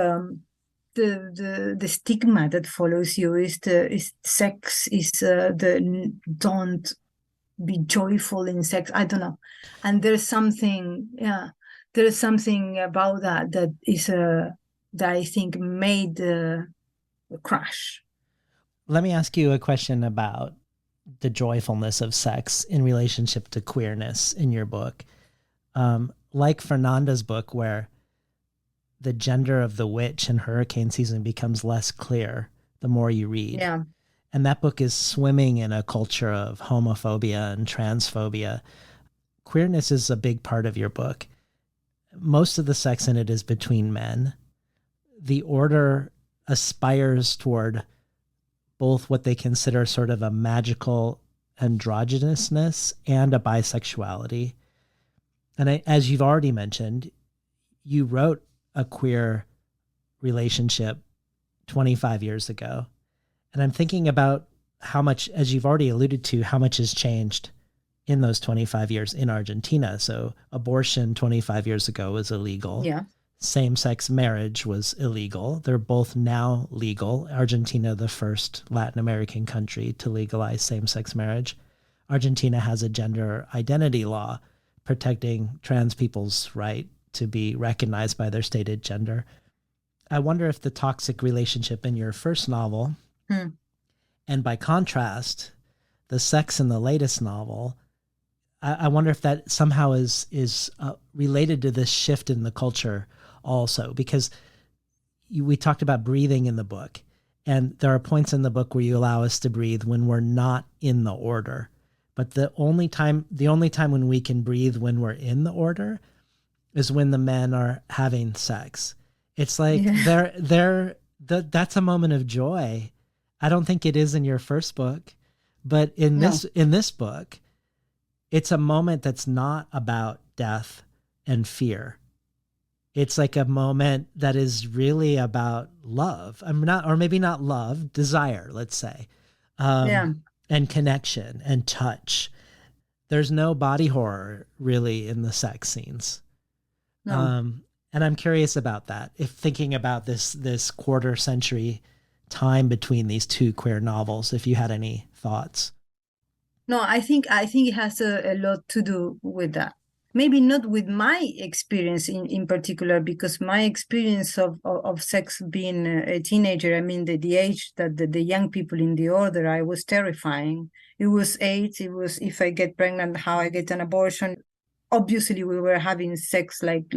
B: the stigma that follows you is sex, is the don't be joyful in sex. I don't know. And there's something about that is that I think made the crash.
A: Let me ask you a question about the joyfulness of sex in relationship to queerness in your book. Like Fernanda's book, where the gender of the witch in Hurricane Season becomes less clear the more you read.
B: Yeah.
A: And that book is swimming in a culture of homophobia and transphobia. Queerness is a big part of your book. Most of the sex in it is between men. The order aspires toward both what they consider sort of a magical androgynousness and a bisexuality. And as you've already mentioned, you wrote a queer relationship 25 years ago. And I'm thinking about how much, as you've already alluded to, how much has changed in those 25 years in Argentina. So abortion 25 years ago was illegal.
B: Yeah.
A: Same-sex marriage was illegal. They're both now legal. Argentina, the first Latin American country to legalize same-sex marriage. Argentina has a gender identity law protecting trans people's right to be recognized by their stated gender. I wonder if the toxic relationship in your first novel, and by contrast, the sex in the latest novel, I wonder if that somehow is related to this shift in the culture also, because we talked about breathing in the book, and there are points in the book where you allow us to breathe when we're not in the order. But the only time when we can breathe when we're in the order is when the men are having sex. It's like that's a moment of joy. I don't think it is in your first book, but in this book, it's a moment that's not about death and fear. It's like a moment that is really about love. Maybe not love, desire, let's say. And connection and touch. There's no body horror really in the sex scenes. No. And I'm curious about that. If thinking about this quarter century time between these two queer novels, if you had any thoughts.
B: No, I think it has a lot to do with that. Maybe not with my experience in particular, because my experience of sex being a teenager, I mean, the age that the young people in the order, I was terrifying. It was AIDS. It was, if I get pregnant, how I get an abortion. Obviously, we were having sex like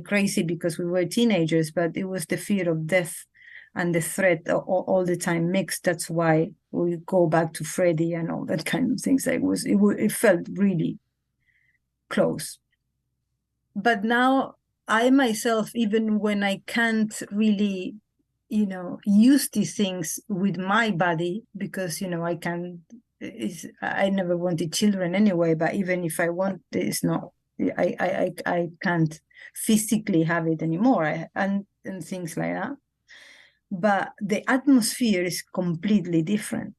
B: crazy because we were teenagers, but it was the fear of death and the threat all the time mixed. That's why we go back to Freddie and all that kind of things. It felt really close. But now I myself, even when I can't really, use these things with my body, because, I never wanted children anyway, but even if I want, it's not, I can't physically have it anymore, and things like that. But the atmosphere is completely different.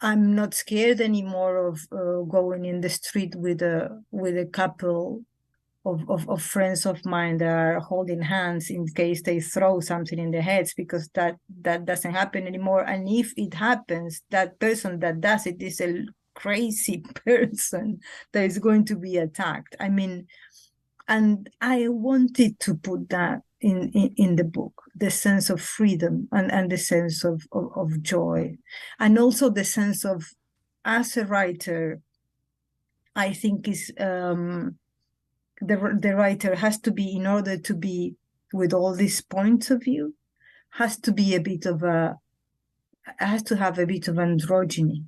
B: I'm not scared anymore of going in the street with a couple of friends of mine that are holding hands in case they throw something in their heads, because that doesn't happen anymore. And if it happens, that person that does it is a crazy person that is going to be attacked. I mean, and I wanted to put that in the book, the sense of freedom and the sense of joy, and also the sense of, as a writer, I think is the writer has to be, in order to be with all these points of view, has to have a bit of androgyny,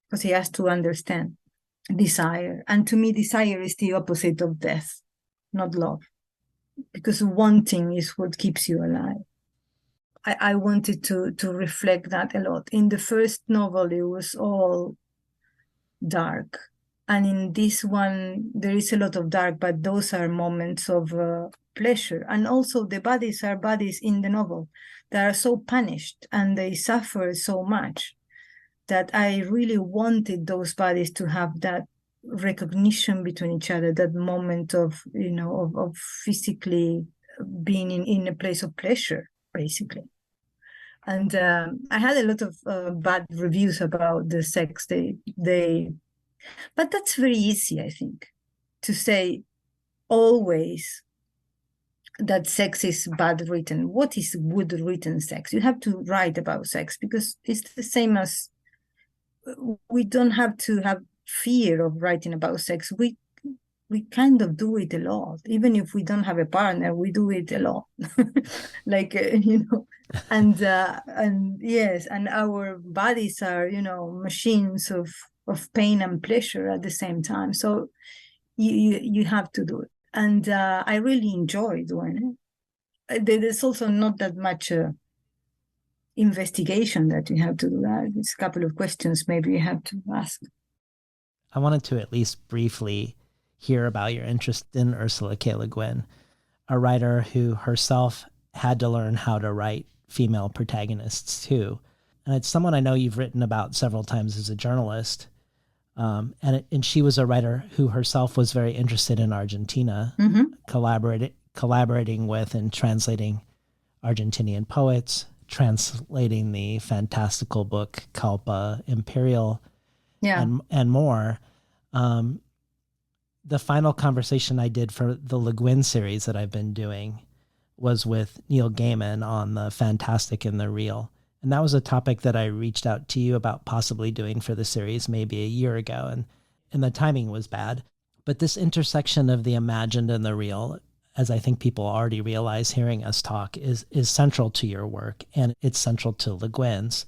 B: because he has to understand desire. And to me, desire is the opposite of death, not love, because wanting is what keeps you alive. I wanted to reflect that a lot. In the first novel, it was all dark. And in this one, there is a lot of dark, but those are moments of pleasure. And also the bodies are bodies in the novel that are so punished and they suffer so much that I really wanted those bodies to have that recognition between each other, that moment of, of physically being in a place of pleasure, basically. And I had a lot of bad reviews about the sex. But that's very easy, I think, to say always that sex is bad written. What is good written sex? You have to write about sex, because it's the same as we don't have to have fear of writing about sex. We kind of do it a lot. Even if we don't have a partner, we do it a lot. And yes, and our bodies are, machines of pain and pleasure at the same time. So you have to do it. And I really enjoy doing it. There's also not that much investigation that you have to do that. It's a couple of questions maybe you have to ask.
A: I wanted to at least briefly hear about your interest in Ursula K. Le Guin, a writer who herself had to learn how to write female protagonists too. And it's someone I know you've written about several times as a journalist. And she was a writer who herself was very interested in Argentina, collaborating with and translating Argentinian poets, translating the fantastical book Kalpa Imperial, and more. The final conversation I did for the Le Guin series that I've been doing was with Neil Gaiman on the fantastic and the real. And that was a topic that I reached out to you about possibly doing for the series maybe a year ago. And the timing was bad. But this intersection of the imagined and the real, as I think people already realize hearing us talk, is central to your work, and it's central to Le Guin's.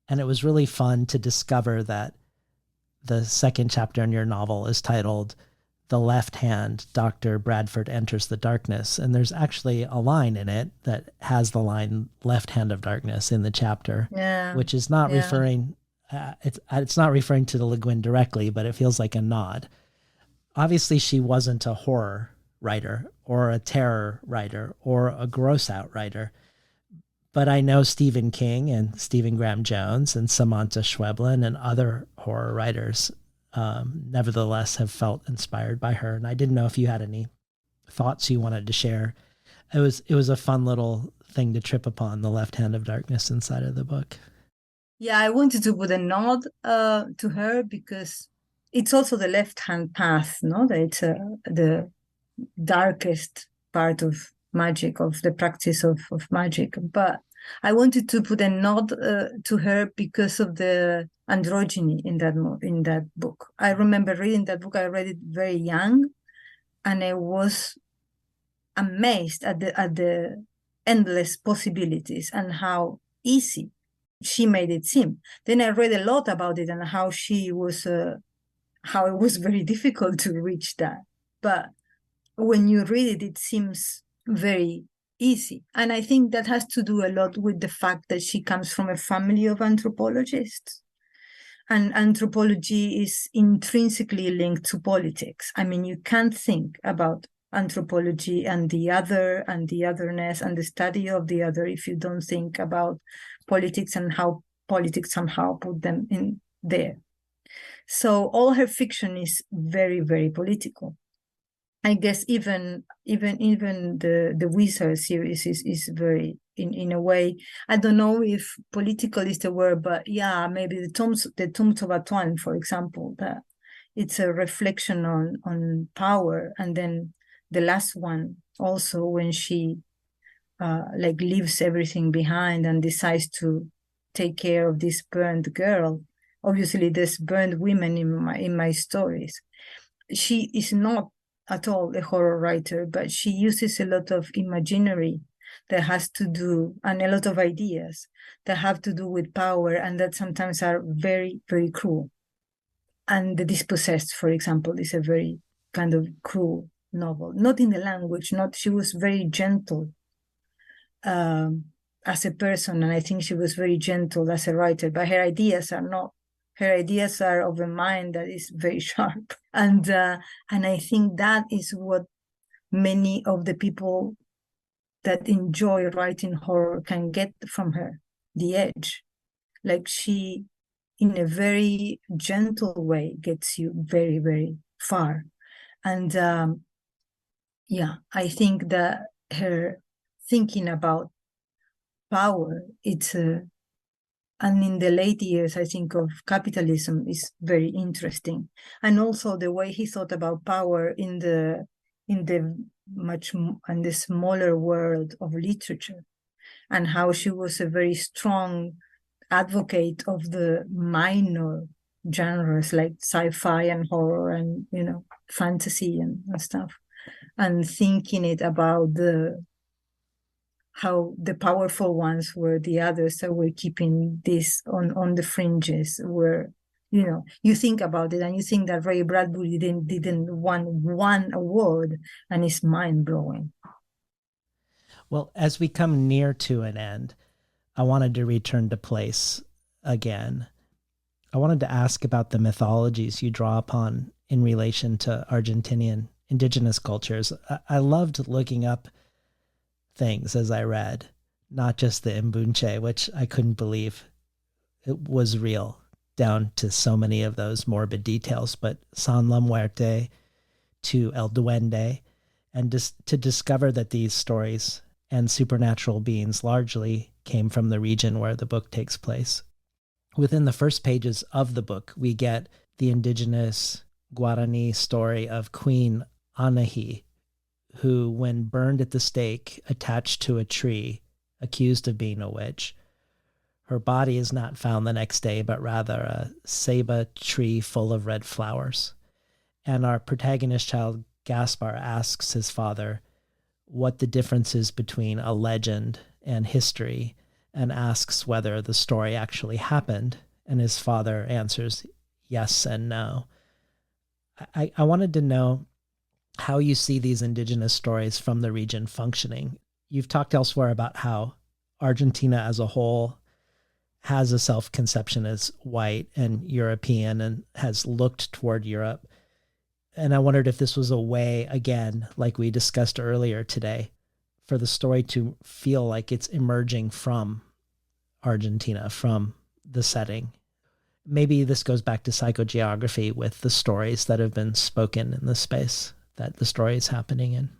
A: And it was really fun to discover that the second chapter in your novel is titled The Left Hand, Dr. Bradford Enters the Darkness. And there's actually a line in it that has the line left hand of darkness in the chapter, which is not referring, it's not referring to the Le Guin directly, but it feels like a nod. Obviously, she wasn't a horror writer or a terror writer or a gross out writer. But I know Stephen King and Stephen Graham Jones and Samantha Schweblin and other horror writers nevertheless have felt inspired by her. And I didn't know if you had any thoughts you wanted to share. It was a fun little thing to trip upon, the left hand of darkness inside of the book.
B: Yeah, I wanted to put a nod to her because it's also the left-hand path, no? That it's the darkest part of magic, of the practice of magic. But I wanted to put a nod to her because of the androgyny in that book. I remember reading that book. I read it very young, and I was amazed at the endless possibilities and how easy she made it seem. Then I read a lot about it and how it was very difficult to reach that. But when you read it, it seems very easy. And I think that has to do a lot with the fact that she comes from a family of anthropologists. And anthropology is intrinsically linked to politics. I mean, you can't think about anthropology and the other and the otherness and the study of the other if you don't think about politics and how politics somehow put them in there. So all her fiction is very, very political. I guess even the Wizard series is very, in a way, I don't know if political is the word, but yeah, maybe the Tombs of Atuan, for example, that it's a reflection on power. And then the last one also, when she leaves everything behind and decides to take care of this burned girl. Obviously, there's burned women in my stories. She is not at all a horror writer, but she uses a lot of imaginary that has to do, and a lot of ideas that have to do with power, and that sometimes are very, very cruel. And The Dispossessed, for example, is a very kind of cruel novel. Not in the language, she was very gentle as a person, and I think she was very gentle as a writer, but her ideas are not. Her ideas are of a mind that is very sharp. And I think that is what many of the people that enjoy writing horror can get from her, the edge. Like she, in a very gentle way, gets you very, very far. And I think that her thinking about power, and in the late years, I think, of capitalism is very interesting. And also the way he thought about power in the smaller world of literature, and how she was a very strong advocate of the minor genres like sci-fi and horror and, fantasy and stuff, and thinking it about how the powerful ones were the others that were keeping this on the fringes, where, you think about it and you think that Ray Bradbury didn't won one award, and it's mind-blowing.
A: Well, as we come near to an end, I wanted to return to place again. I wanted to ask about the mythologies you draw upon in relation to Argentinian indigenous cultures. I loved looking up things as I read, not just the Mbunche, which I couldn't believe it was real, down to so many of those morbid details, but San La Muerte to El Duende, and just to discover that these stories and supernatural beings largely came from the region where the book takes place. Within the first pages of the book, we get the indigenous Guarani story of Queen Anahi, who, when burned at the stake, attached to a tree, accused of being a witch, her body is not found the next day, but rather a ceiba tree full of red flowers. And our protagonist child, Gaspar, asks his father what the difference is between a legend and history, and asks whether the story actually happened. And his father answers yes and no. I wanted to know how you see these indigenous stories from the region functioning. You've talked elsewhere about how Argentina as a whole has a self-conception as white and European and has looked toward Europe. And I wondered if this was a way, again, like we discussed earlier today, for the story to feel like it's emerging from Argentina, from the setting. Maybe this goes back to psychogeography with the stories that have been spoken in the space that the story is happening in.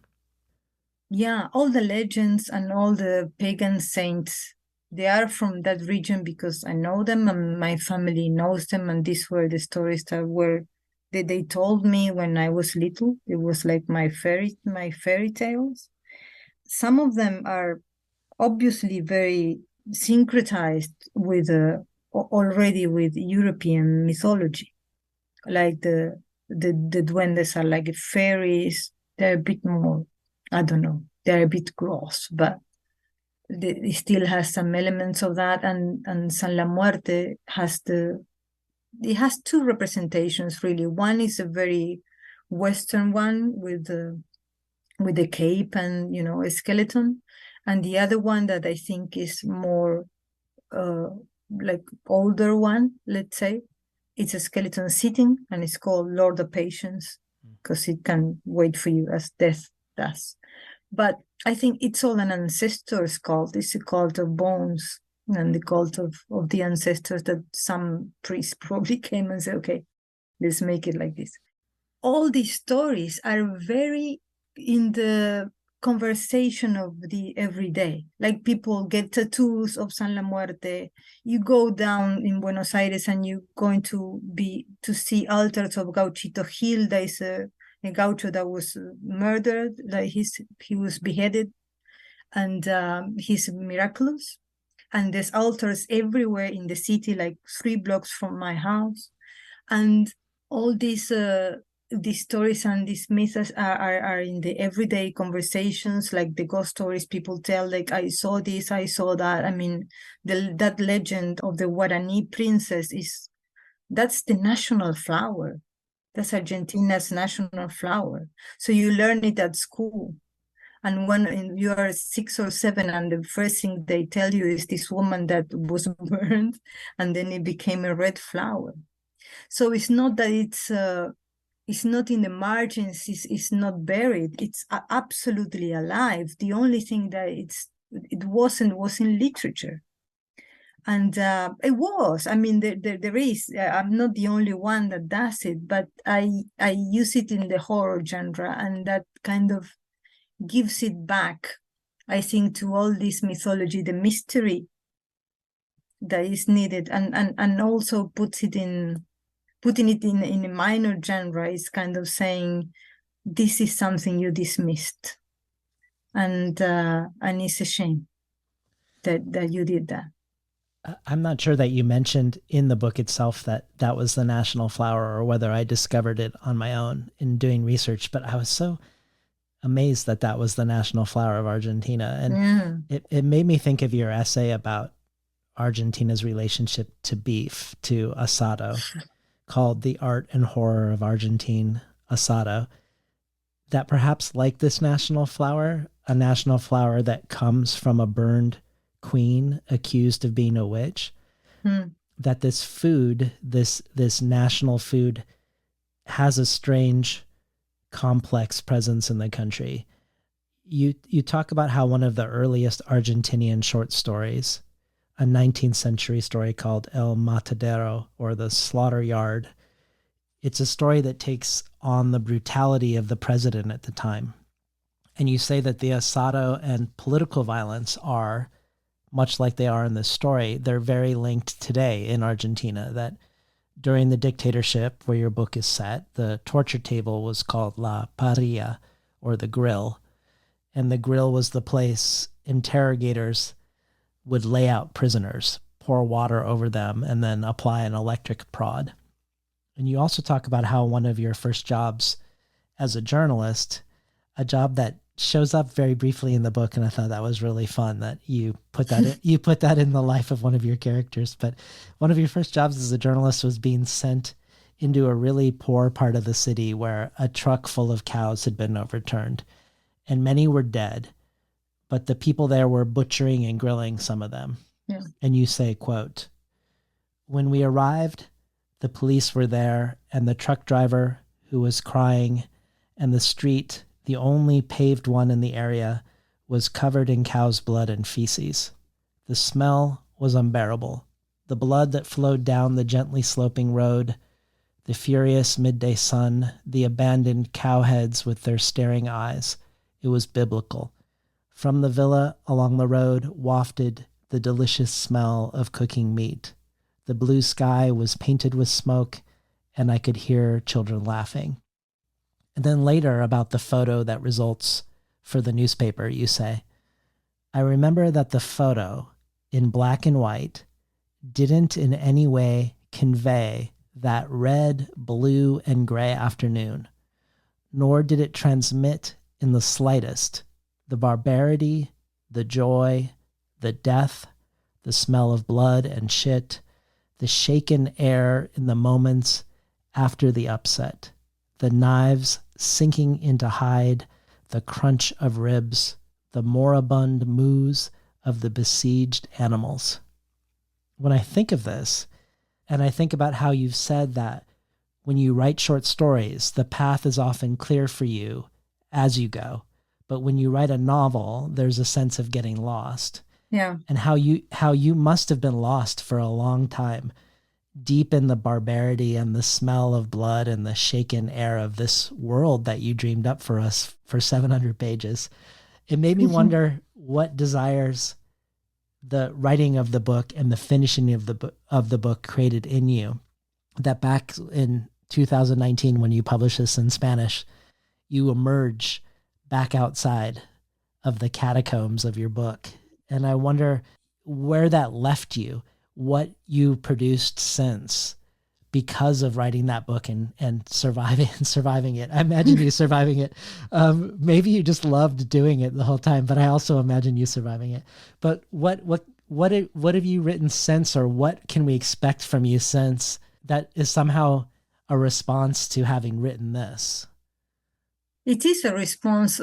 B: Yeah, all the legends and all the pagan saints, they are from that region because I know them and my family knows them, and these were the stories that they told me when I was little. It was like my fairy tales. Some of them are obviously very syncretized with already with European mythology, like the duendes are like fairies. They're a bit more, I don't know, they're a bit gross, but it still has some elements of that. And San La Muerte it has two representations really. One is a very Western one with the cape and a skeleton, and the other one that I think is more like older one, let's say, it's a skeleton sitting, and it's called Lord of Patience because it can wait for you as death does. But I think it's all an ancestor's cult. It's a cult of bones and the cult of the ancestors that some priest probably came and said, okay, let's make it like this. All these stories are very in the conversation of the everyday. Like people get tattoos of San La Muerte. You go down in Buenos Aires and you're going to see altars of Gauchito Gil. There is a gaucho that was murdered, like he was beheaded, and he's miraculous. And there's altars everywhere in the city, like 3 blocks from my house. And all these stories and these myths are in the everyday conversations, like the ghost stories people tell, like I saw this, I saw that. I mean, that legend of the Guarani princess that's the national flower. That's Argentina's national flower. So you learn it at school. And when you are 6 or 7, and the first thing they tell you is this woman that was burned, and then it became a red flower. So it's not that it's not in the margins, it's not buried. It's absolutely alive. The only thing that it wasn't was in literature. And it was. I mean, there is. I'm not the only one that does it, but I use it in the horror genre, and that kind of gives it back, I think, to all this mythology, the mystery that is needed, and also putting it in a minor genre is kind of saying this is something you dismissed, and it's a shame that you did that.
A: I'm not sure that you mentioned in the book itself that was the national flower, or whether I discovered it on my own in doing research, but I was so amazed that was the national flower of Argentina. And it made me think of your essay about Argentina's relationship to beef, to asado, called The Art and Horror of Argentine Asado, that perhaps like this national flower, a national flower that comes from a burned queen accused of being a witch, that this food, this national food, has a strange, complex presence in the country. You talk about how one of the earliest Argentinian short stories, a 19th century story called El Matadero, or the Slaughter Yard, it's a story that takes on the brutality of the president at the time. And you say that the asado and political violence are, much like they are in this story, they're very linked today in Argentina, that During the dictatorship where your book is set, the torture table was called La Parrilla, or the grill. And the grill was the place interrogators would lay out prisoners, pour water over them, and then apply an electric prod. And you also talk about how one of your first jobs as a journalist, a job that shows up very briefly in the book, and I thought that was really fun that you put that in, you put that in the life of one of your characters. But one of your first jobs as a journalist was being sent into a really poor part of the city where a truck full of cows had been overturned, and many were dead, but the people there were butchering and grilling some of them.
B: Yeah.
A: And you say, quote, "When we arrived, the police were there, and the truck driver, who was crying, and the street, the only paved one in the area, was covered in cow's blood and feces. The smell was unbearable. The blood that flowed down the gently sloping road, the furious midday sun, the abandoned cow heads with their staring eyes. It was biblical. From the villa along the road wafted the delicious smell of cooking meat. The blue sky was painted with smoke, and I could hear children laughing." And then later, about the photo that results for the newspaper, you say, "I remember that the photo, in black and white, didn't in any way convey that red, blue, and gray afternoon, nor did it transmit in the slightest the barbarity, the joy, the death, the smell of blood and shit, the shaken air in the moments after the upset, the knives sinking into hide, the crunch of ribs, the moribund moos of the besieged animals." When I think of this, and I think about how you've said that when you write short stories, the path is often clear for you as you go. But when you write a novel, there's a sense of getting lost.
B: Yeah.
A: And how you must have been lost for a long time, deep in the barbarity and the smell of blood and the shaken air of this world that you dreamed up for us for 700 pages. It made me wonder what desires the writing of the book and the finishing of the book created in you. That back in 2019, when you publish this in Spanish, you emerge back outside of the catacombs of your book. And I wonder where that left you, what you produced since, because of writing that book and surviving it. I imagine you surviving it. Maybe you just loved doing it the whole time, but I also imagine you surviving it. But what have you written since, or what can we expect from you since that is somehow a response to having written this?
B: It is a response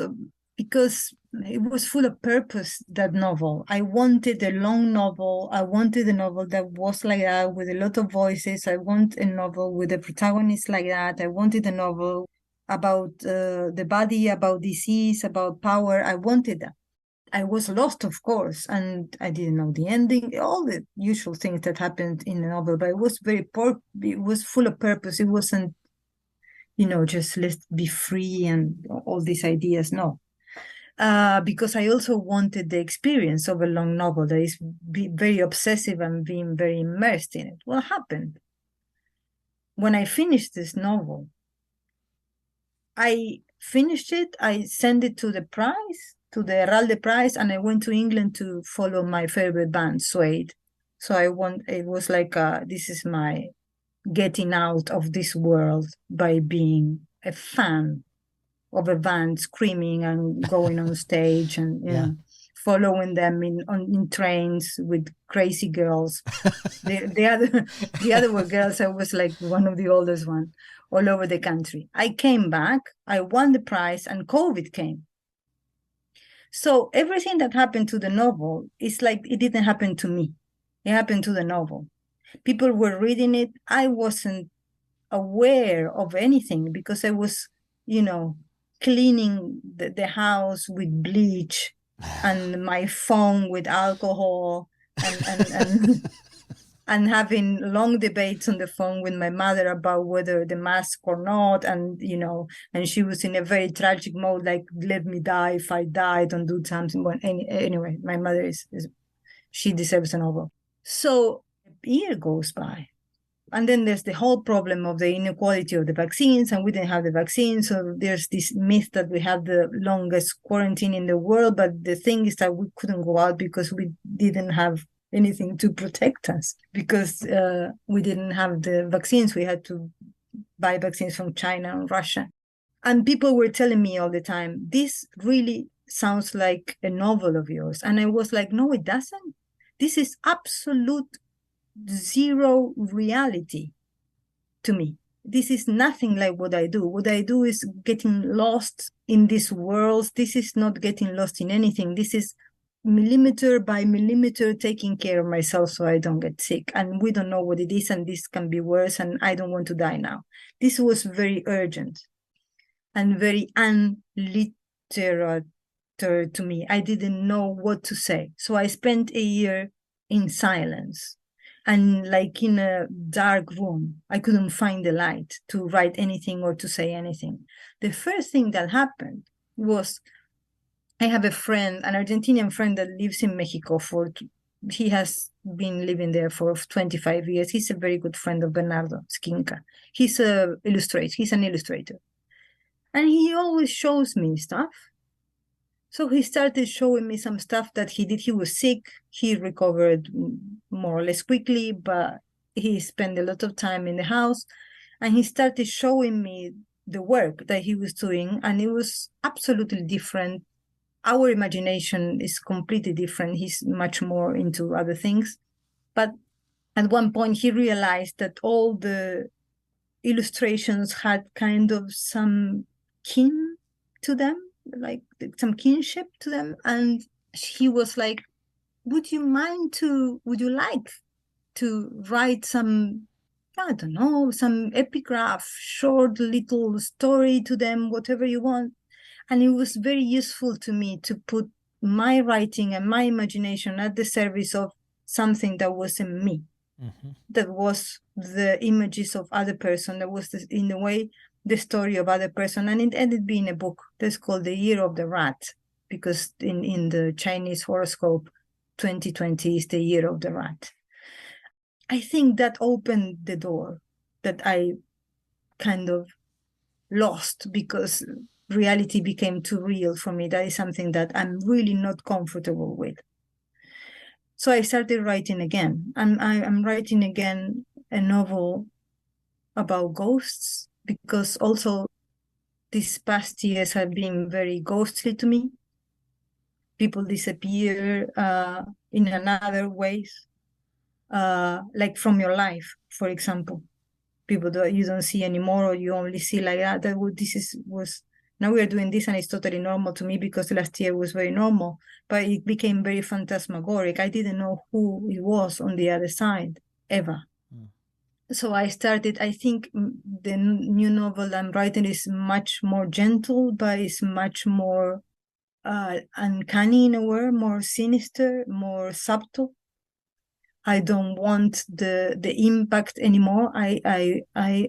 B: because it was full of purpose, that novel. I wanted a long novel. I wanted a novel that was like that, with a lot of voices. I want a novel with a protagonist like that. I wanted a novel about the body, about disease, about power. I wanted that. I was lost, of course, and I didn't know the ending, all the usual things that happened in the novel, but it was it was full of purpose. It wasn't, just let's be free and all these ideas. No. Because I also wanted the experience of a long novel that is very obsessive and being very immersed in it. What happened? When I finished this novel, I finished it, I sent it to the prize, to the Heralde Prize, and I went to England to follow my favorite band, Suede. So it was like, this is my getting out of this world by being a fan of a band, screaming and going on stage and following them in trains with crazy girls. the other were girls. I was like one of the oldest ones, all over the country. I came back, I won the prize, and COVID came. So everything that happened to the novel is like it didn't happen to me. It happened to the novel. People were reading it. I wasn't aware of anything because I was, cleaning the house with bleach and my phone with alcohol and and having long debates on the phone with my mother about whether the mask or not, and she was in a very tragic mode, like, let me die if I die, don't do something. But anyway, my mother she deserves an over. So a year goes by, And then there's the whole problem of the inequality of the vaccines, and we didn't have the vaccine. So there's this myth that we have the longest quarantine in the world. But the thing is that we couldn't go out because we didn't have anything to protect us, because we didn't have the vaccines. We had to buy vaccines from China and Russia. And people were telling me all the time, this really sounds like a novel of yours. And I was like, no, it doesn't. This is absolute zero reality to me. This is nothing like what I do. What I do is getting lost in these worlds. This is not getting lost in anything. This is millimeter by millimeter taking care of myself so I don't get sick. And we don't know what it is, and this can be worse, and I don't want to die now. This was very urgent and very unliterate to me. I didn't know what to say. So I spent a year in silence and like in a dark room. I couldn't find the light to write anything or to say anything. The first thing that happened was I have a friend, an Argentinian friend that lives in Mexico he has been living there for 25 years. He's a very good friend of Bernardo Skinca. He's an illustrator. And he always shows me stuff. So he started showing me some stuff that he did. He was sick. He recovered more or less quickly, but he spent a lot of time in the house. And he started showing me the work that he was doing. And it was absolutely different. Our imagination is completely different. He's much more into other things. But at one point, he realized that all the illustrations had kind of some kin to them, like some kinship to them. And he was like, would you like to write some, I don't know, some epigraph, short little story to them, whatever you want? And it was very useful to me to put my writing and my imagination at the service of something that wasn't me, that was the images of other person, that was in a way the story of other person. And it ended being a book that's called The Year of the Rat, because in the Chinese horoscope, 2020 is the year of the rat. I think that opened the door that I kind of lost because reality became too real for me. That is something that I'm really not comfortable with. So I started writing again. I'm writing again a novel about ghosts, because also these past years have been very ghostly to me. People disappear in another ways, like from your life, for example. People that you don't see anymore, or you only see like that. Now we are doing this, and it's totally normal to me because last year was very normal, but it became very phantasmagoric. I didn't know who it was on the other side ever. So I started, I think the new novel I'm writing is much more gentle, but it's much more uncanny in a way, more sinister, more subtle. I don't want the impact anymore. I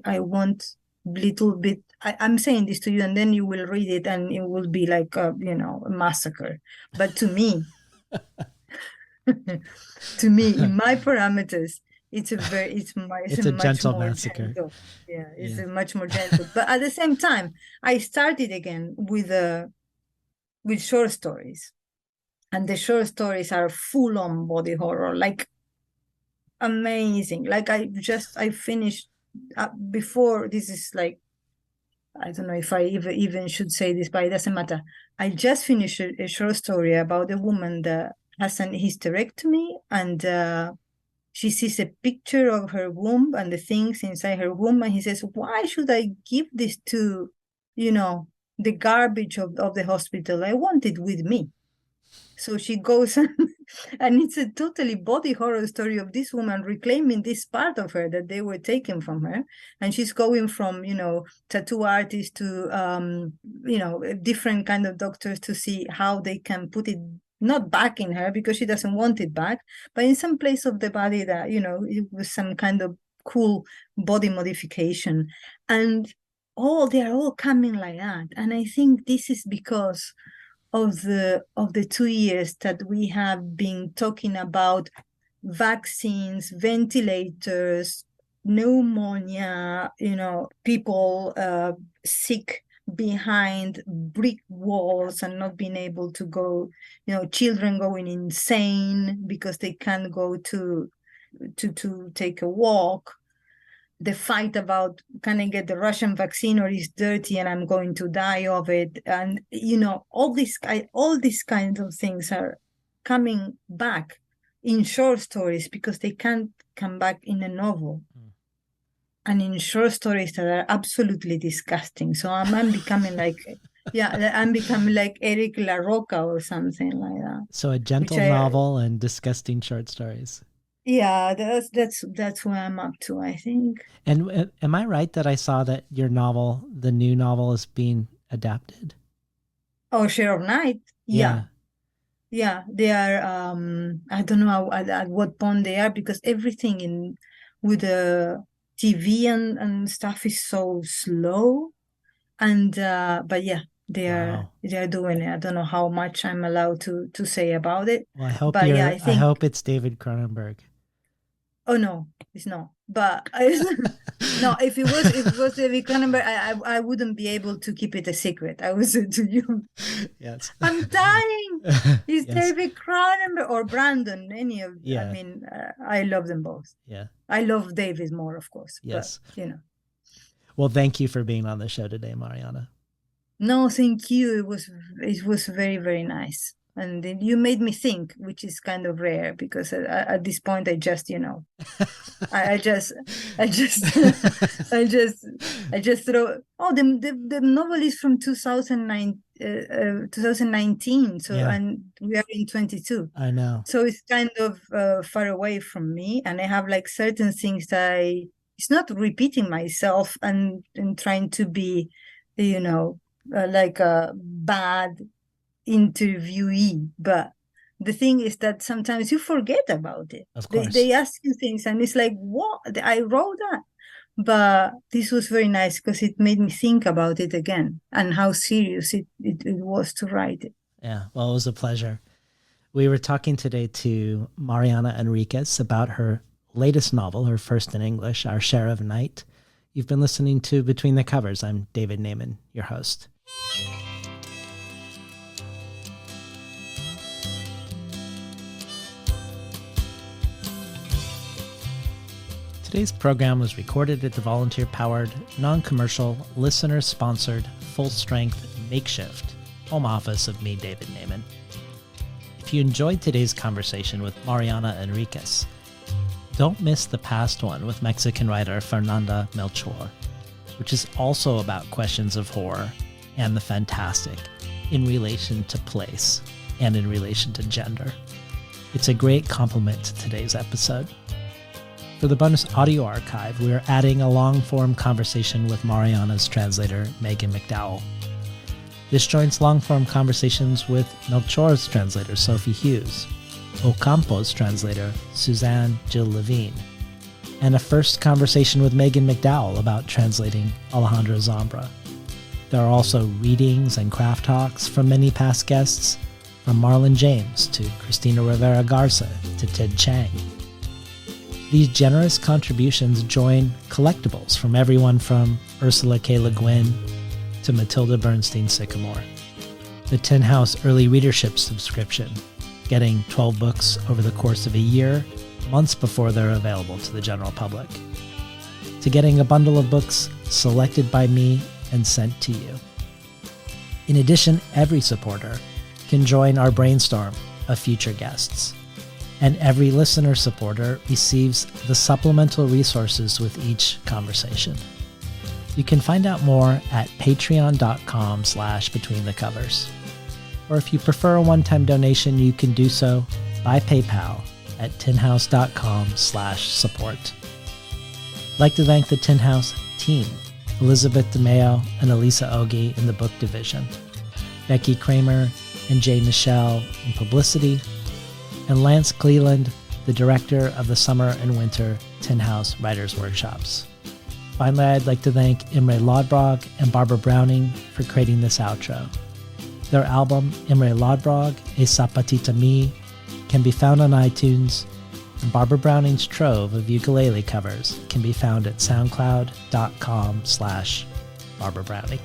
B: want little bit. I'm saying this to you, and then you will read it, and it will be like a massacre. But to me, in my parameters, it's a
A: gentle massacre.
B: It's a much more gentle. But at the same time, I started again with short stories, and the short stories are full on body horror, like amazing. Like I finished before. This is like, I don't know if I even should say this, but it doesn't matter. I just finished a short story about a woman that has an hysterectomy, and she sees a picture of her womb and the things inside her womb, and he says, why should I give this to, the garbage of the hospital? I want it with me. So she goes, and it's a totally body horror story of this woman reclaiming this part of her that they were taken from her. And she's going from, tattoo artists to, different kind of doctors to see how they can put it not back in her, because she doesn't want it back, but in some place of the body that, it was some kind of cool body modification. And they are all coming like that. And I think this is because of the 2 years that we have been talking about vaccines, ventilators, pneumonia, people sick behind brick walls and not being able to go, children going insane because they can't go to take a walk. The fight about, can I get the Russian vaccine or is dirty and I'm going to die of it? And, all these kinds of things are coming back in short stories because they can't come back in a novel. And in short stories that are absolutely disgusting. So I'm becoming like, I'm becoming like Eric La Roca or something like that.
A: So a gentle novel and disgusting short stories.
B: Yeah, that's where I'm up to, I think.
A: And am I right that I saw that your novel, the new novel, is being adapted?
B: Oh, Share of Night. Yeah. Yeah, they are, I don't know at what point they are, because everything with the TV and stuff is so slow. And, but yeah, they are doing it. I don't know how much I'm allowed to say about it.
A: Well, I hope I hope it's David Cronenberg.
B: Oh no, it's not. But no, if it was David Cronenberg, I wouldn't be able to keep it a secret. I would say to you,
A: yes,
B: I'm dying. It's yes. David Cronenberg or Brandon, any of. Yeah. I mean, I love them both.
A: Yeah,
B: I love David more, of course.
A: Yes,
B: but,
A: Well, thank you for being on the show today, Mariana. No,
B: thank you. It was very, very nice. And you made me think, which is kind of rare because at this point I just, I just throw. Oh, the novel is from 2019. So yeah. And we are in 22.
A: I know.
B: So it's kind of far away from me, and I have like certain things that it's not repeating myself and trying to be, like a bad interviewee, but the thing is that sometimes you forget about it.
A: Of course.
B: They ask you things and it's like, what? I wrote that. But this was very nice because it made me think about it again and how serious it was to write it.
A: Yeah, well, it was a pleasure. We were talking today to Mariana Enriquez about her latest novel, her first in English, Our Share of Night. You've been listening to Between the Covers. I'm David Naiman, your host. Today's program was recorded at the volunteer-powered, non-commercial, listener-sponsored, full-strength, makeshift home office of me, David Naiman. If you enjoyed today's conversation with Mariana Enriquez, don't miss the past one with Mexican writer Fernanda Melchor, which is also about questions of horror and the fantastic in relation to place and in relation to gender. It's a great complement to today's episode. For the bonus audio archive, we are adding a long-form conversation with Mariana's translator, Megan McDowell. This joins long-form conversations with Melchor's translator, Sophie Hughes, Ocampo's translator, Suzanne Jill Levine, and a first conversation with Megan McDowell about translating Alejandro Zambra. There are also readings and craft talks from many past guests, from Marlon James to Cristina Rivera Garza to Ted Chiang. These generous contributions join collectibles from everyone from Ursula K. Le Guin to Matilda Bernstein Sycamore. The Tin House Early Readership subscription, getting 12 books over the course of a year, months before they're available to the general public. To getting a bundle of books selected by me and sent to you. In addition, every supporter can join our brainstorm of future guests. And every listener supporter receives the supplemental resources with each conversation. You can find out more at patreon.com/betweenthecovers. Or if you prefer a one-time donation, you can do so by PayPal at tinhouse.com/support. I'd like to thank the Tin House team, Elizabeth DeMeo and Elisa Ogi in the book division, Becky Kramer and Jay Nichelle in publicity, and Lance Cleland, the director of the Summer and Winter Tin House Writers' Workshops. Finally, I'd like to thank Imre Lodbrog and Barbara Browning for creating this outro. Their album, Imre Lodbrog, A Sapatita Mi, can be found on iTunes, Barbara Browning's trove of ukulele covers can be found at soundcloud.com/Barbara Browning.